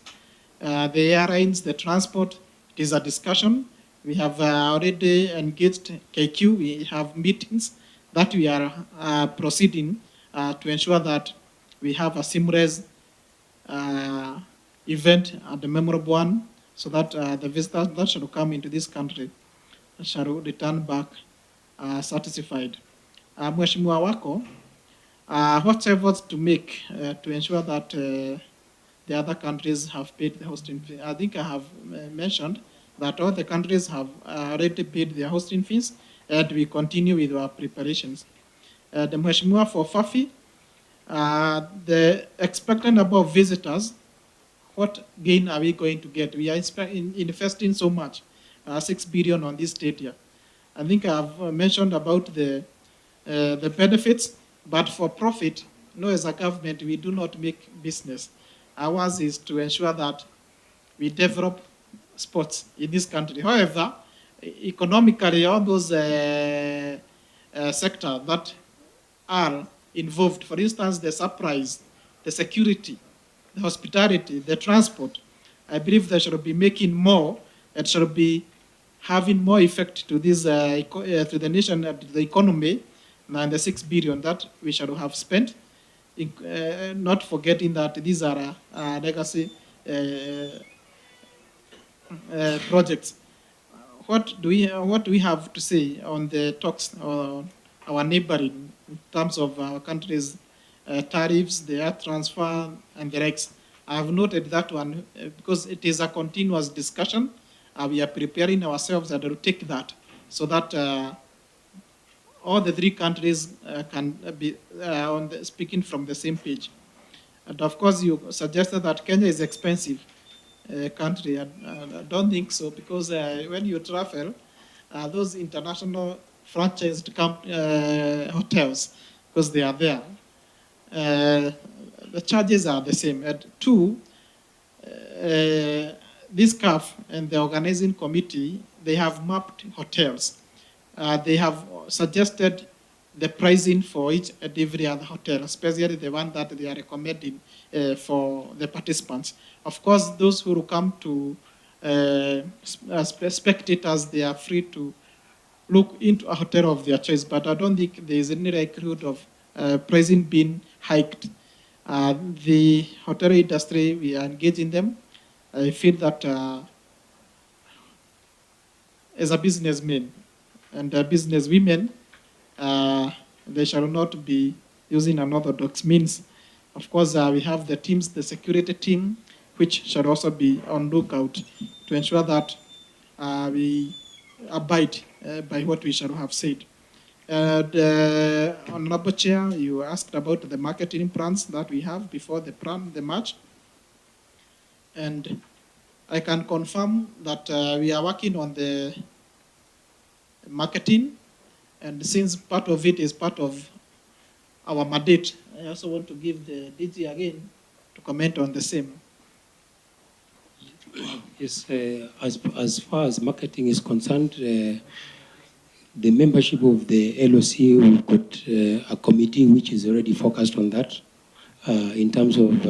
the airlines, the transport. It is a discussion. We have already engaged KQ. We have meetings that we are proceeding to ensure that we have a seamless event and the memorable one, so that the visitors that shall come into this country shall return back satisfied. Mheshimiwa Wako, what efforts to make to ensure that the other countries have paid the hosting fee? I think I have mentioned that all the countries have already paid their hosting fees, and we continue with our preparations. The Mheshimiwa for FAFI, the expected number of visitors, what gain are we going to get? We are investing so much, 6 billion on this stadium. I think I've mentioned about the benefits, but for profit, no, as a government, we do not make business. Ours is to ensure that we develop sports in this country. However, economically, all those sectors that are involved, for instance, the supplies, the security, the hospitality, the transport, I believe they should be making more and should be having more effect to this to the nation and to the economy 96 billion that we shall have spent, not forgetting that these are legacy projects. What do we have to say on the talks or our neighboring in terms of our country's tariffs, the air transfer, and the likes? I have noted that one because it is a continuous discussion. We are preparing ourselves to take that so that all the three countries can be speaking from the same page. And of course, you suggested that Kenya is expensive country. I don't think so because when you travel, those international franchised hotels, because they are there, the charges are the same. And two, this CAF and the organizing committee, they have mapped hotels. They have suggested the pricing for each and every other hotel, especially the one that they are recommending for the participants. Of course, those who will come to spectators, they are free to look into a hotel of their choice, but I don't think there is any likelihood of pricing being hiked. The hotel industry, we are engaging them. I feel that as a businessman and businesswomen, they shall not be using unorthodox means. Of course, we have the teams, the security team, which shall also be on lookout to ensure that we abide by what we shall have said. Honorable Chair, you asked about the marketing plans that we have before the match. And I can confirm that we are working on the marketing, and since part of it is part of our mandate, I also want to give the DG again to comment on the same. Yes, as far as marketing is concerned, the membership of the LOC, we've got a committee which is already focused on that in terms of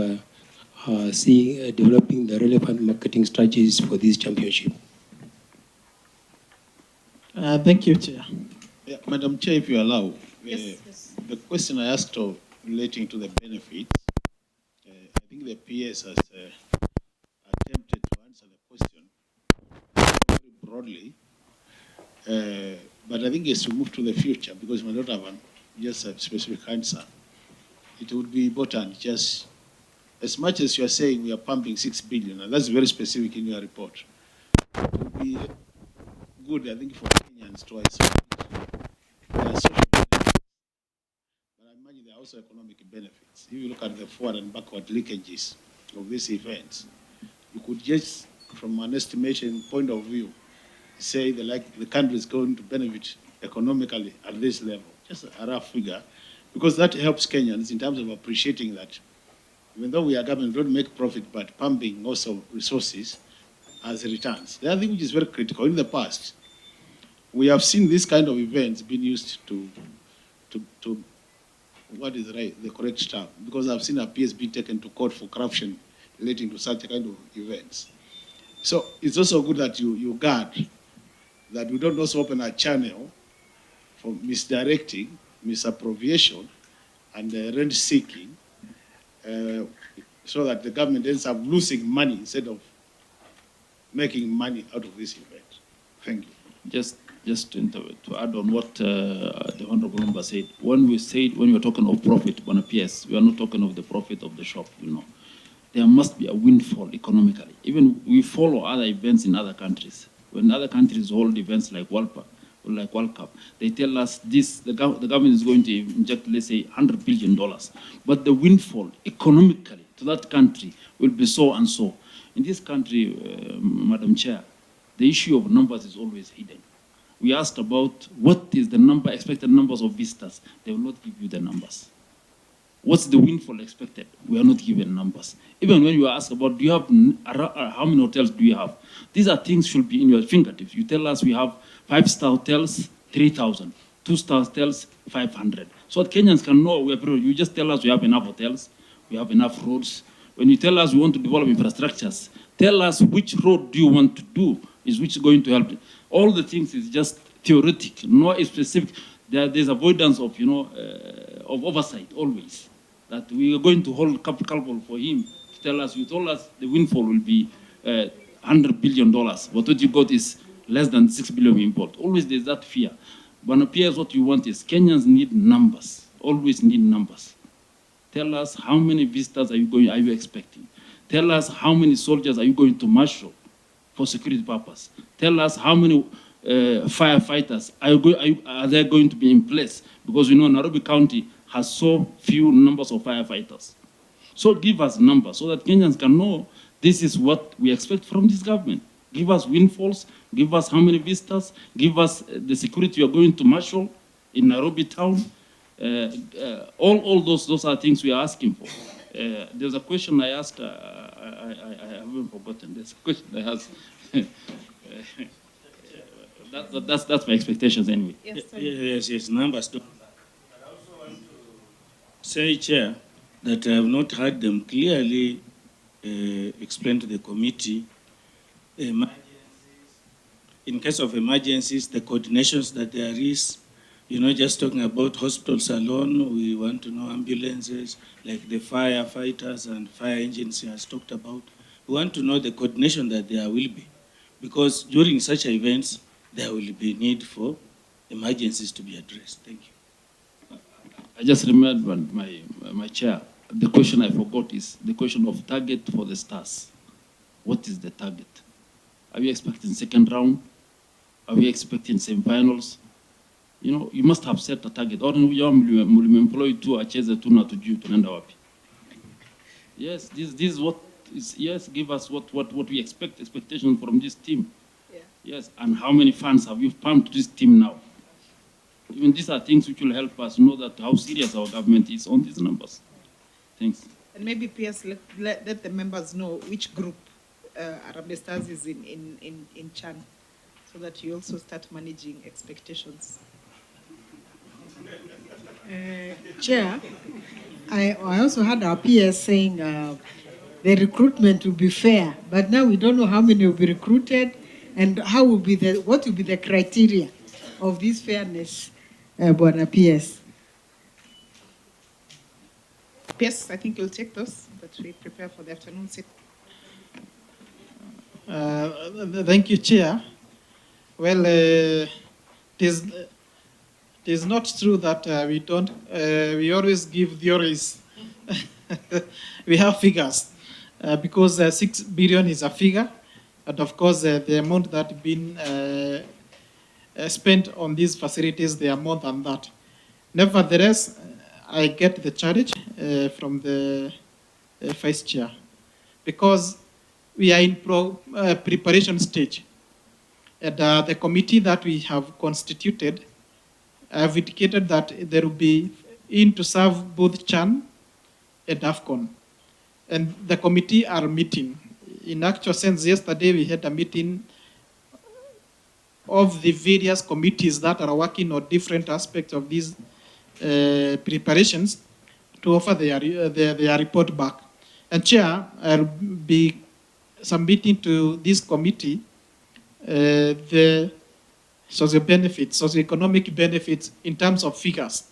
developing the relevant marketing strategies for this championship. Thank you, Chair. Yeah, Madam Chair, if you allow, Yes. the question I asked of relating to the benefits, I think the PS has attempted to answer the question very broadly, but I think as we move to the future, because we don't have just a specific answer, it would be important just, as much as you are saying we are pumping 6 billion, and that's very specific in your report, it would be good, I think, for Kenyans to isolate their social benefits, but I imagine there are also economic benefits. If you look at the forward and backward leakages of these events, you could just, from an estimation point of view, say the country is going to benefit economically at this level, just a rough figure, because that helps Kenyans in terms of appreciating that even though we are government, we don't make profit, but pumping also resources as returns. The other thing which is very critical, in the past, we have seen this kind of events being used to what is the correct term, because I've seen a PS being taken to court for corruption relating to such kind of events. So it's also good that you guard that we don't also open a channel for misdirecting, misappropriation, and rent seeking, so that the government ends up losing money instead of making money out of this event. Thank you. Just to add on what the Honorable Member said, when we are talking of profit, on a PS, we are not talking of the profit of the shop, There must be a windfall economically. Even we follow other events in other countries. When other countries hold events like World Cup, they tell us this, the government is going to inject, let's say, $100 billion. But the windfall economically to that country will be so and so. In this country, Madam Chair, the issue of numbers is always hidden. We asked about what is the expected numbers of visitors. They will not give you the numbers. What's the windfall expected? We are not given numbers. Even when you ask about, do you have, how many hotels do you have? These are things should be in your fingertips. You tell us we have 5-star hotels, 3,000. 2-star hotels, 500. So that Kenyans can know you just tell us we have enough hotels, we have enough roads. When you tell us we want to develop infrastructures, tell us which road do you want to do, is which going to help. All the things is just theoretic, no specific. there's avoidance of, of oversight always. That we are going to hold culpable for him to tell us, you told us the windfall will be $100 billion, but what you got is less than 6 billion import. Always there's that fear. But appears what you want is Kenyans need numbers, always need numbers. Tell us how many visitors are you expecting? Tell us how many soldiers are you going to marshal for security purpose? Tell us how many firefighters are there going to be in place? Because we know Nairobi County has so few numbers of firefighters. So give us numbers so that Kenyans can know this is what we expect from this government. Give us windfalls, give us how many visitors, give us the security you are going to marshal in Nairobi town. All those are things we are asking for. There's a question I asked, I haven't forgotten. There's a question I asked. That's my expectations anyway. Yes, numbers don't. I also want to say, Chair, that I have not heard them clearly explain to the committee emergencies. In case of emergencies, the coordinations that there is, just talking about hospitals alone, we want to know ambulances, like the firefighters and fire engines he has talked about. We want to know the coordination that there will be, because during such events, there will be need for emergencies to be addressed. Thank you. I just remembered my chair. The question I forgot is the question of target for the stars. What is the target? Are we expecting second round? Are we expecting semi-finals? You must have set a target. Or you employ two acheze tu na tujui tunaenda wapi. Yes, this is what is, yes, give us what we expectation from this team. Yeah. Yes, and how many funds have you pumped this team now? Even these are things which will help us know that how serious our government is on these numbers. Thanks. And maybe PS let the members know which group Harambee Stars is in Chan, so that you also start managing expectations. Chair, I also had our PS saying the recruitment will be fair, but now we don't know how many will be recruited and what will be the criteria of this fairness, Bwana PS. PS, I think you'll take those that we prepare for the afternoon sit. Thank you, Chair. Well, it is not true that we always give theories. We have figures, because 6 billion is a figure, and of course the amount that been spent on these facilities, they are more than that. Nevertheless, I get the challenge from the Vice Chair, because we are in preparation stage. And the committee that we have constituted have indicated that there will be in to serve both Chan and AFCON. And the committee are meeting. In actual sense, yesterday we had a meeting of the various committees that are working on different aspects of these preparations to offer their report back. And Chair, I'll be submitting to this committee the socioeconomic benefits in terms of figures.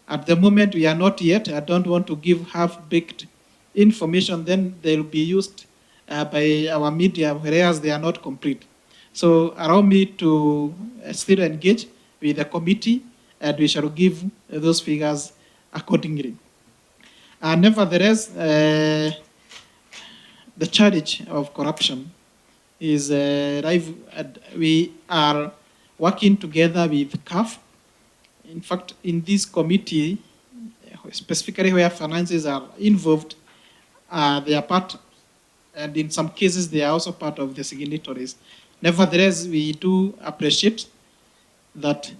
At the moment, we are not yet. I don't want to give half-baked information, then they'll be used by our media, whereas they are not complete. So allow me to still engage with the committee, and we shall give those figures accordingly. Nevertheless, the challenge of corruption is we are working together with CAF. In fact, in this committee, specifically where finances are involved, they are part, and in some cases, they are also part of the signatories. Nevertheless, we do appreciate that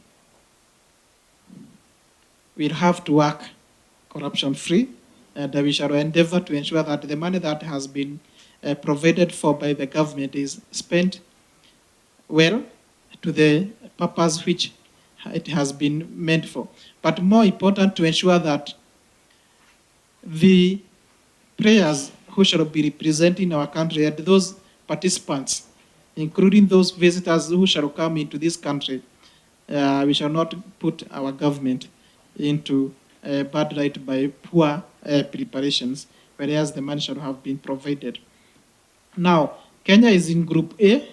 we'll have to work corruption-free, and we shall endeavor to ensure that the money that has been provided for by the government is spent well to the purpose which it has been meant for. But more important, to ensure that the players who shall be representing our country and those participants, including those visitors who shall come into this country, we shall not put our government into bad light by poor preparations, whereas the money should have been provided. Now, Kenya is in Group A,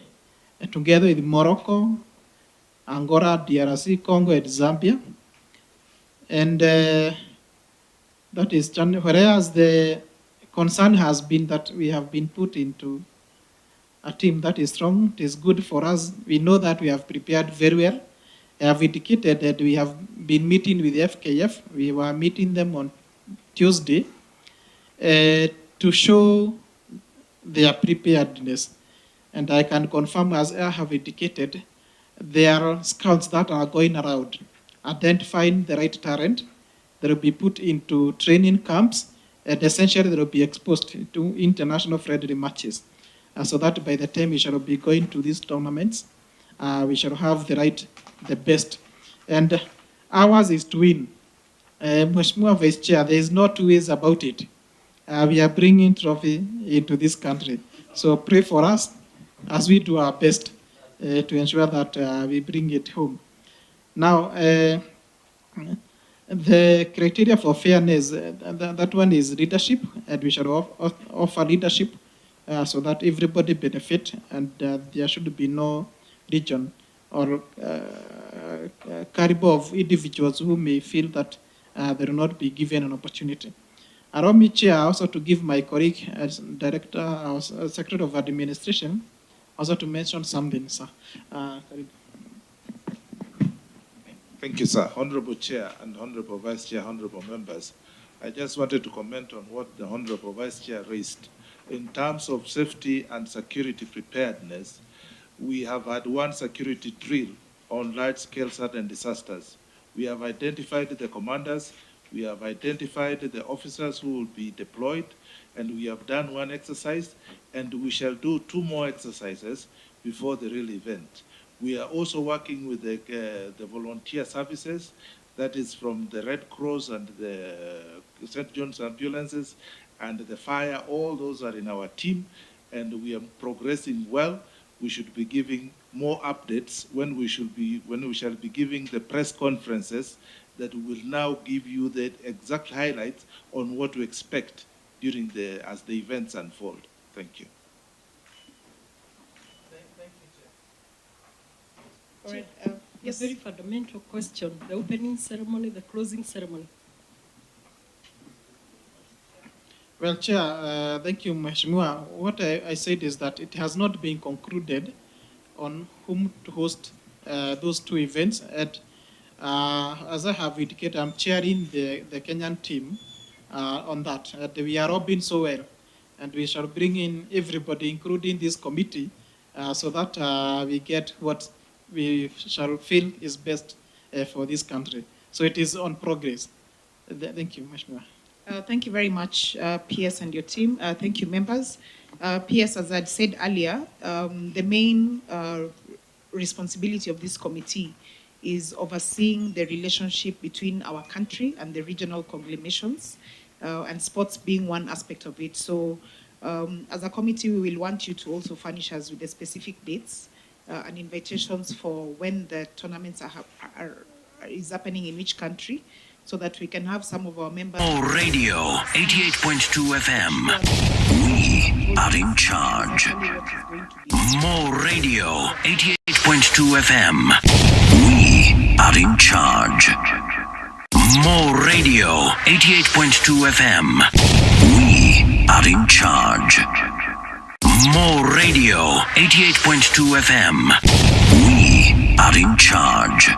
together with Morocco, Angola, DRC, Congo, and Zambia. And that is, whereas the concern has been that we have been put into a team that is strong. It is good for us. We know that we have prepared very well. I have indicated that we have been meeting with the FKF. We were meeting them on Tuesday to show their preparedness. And I can confirm, as I have indicated, there are scouts that are going around, identifying the right talent. They will be put into training camps, and essentially they will be exposed to international friendly matches. So that by the time we shall be going to these tournaments, we shall have the best. And ours is to win. Mheshimiwa Vice Chair, there is no two ways about it. We are bringing trophy into this country. So pray for us as we do our best to ensure that we bring it home. Now, the criteria for fairness, that one is leadership, and we shall offer leadership so that everybody benefit, and there should be no region or caliber of individuals who may feel that they will not be given an opportunity. Allow me, Chair, also to give my colleague as Director, or Secretary of Administration, also to mention something, sir. Thank you, sir. Honorable Chair and Honorable Vice Chair, honorable members, I just wanted to comment on what the Honorable Vice Chair raised. In terms of safety and security preparedness, we have had one security drill on large-scale sudden disasters. We have identified the commanders, we have identified the officers who will be deployed, and we have done one exercise, and we shall do 2 more exercises before the real event. We are also working with the volunteer services, that is from the Red Cross and the St. John's ambulances and the fire. All those are in our team, and we are progressing well. We should be giving more updates when we shall be giving the press conferences that will now give you the exact highlights on what to expect during as the events unfold. Thank you. All right. Yes. A very fundamental question. The opening ceremony, the closing ceremony. Well, Chair, thank you, Mheshimiwa. What I said is that it has not been concluded on whom to host those 2 events. And as I have indicated, I'm chairing the Kenyan team on that. We are all being so well, and we shall bring in everybody, including this committee, so that we get what we shall feel is best for this country. So it is on progress. Thank you, Mheshimiwa. Thank you very much, PS and your team. Thank you, members. PS, as I'd said earlier, the main responsibility of this committee is overseeing the relationship between our country and the regional conglomerations, and sports being one aspect of it. So as a committee, we will want you to also furnish us with the specific dates and invitations for when the tournaments is happening in which country, so that we can have some of our members. Oh, Radio 88.2 FM. We are in charge. More Radio 88.2 FM. We are in charge. More Radio 88.2 FM. We are in charge. More Radio 88.2 FM. We are in charge.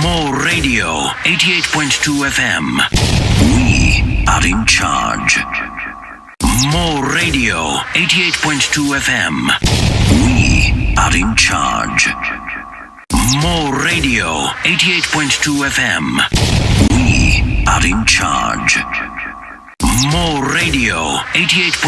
More Radio 88.2 FM. We are in charge. More Radio 88.2 FM. We are in charge. More Radio 88.2 FM. We are in charge. More Radio 88.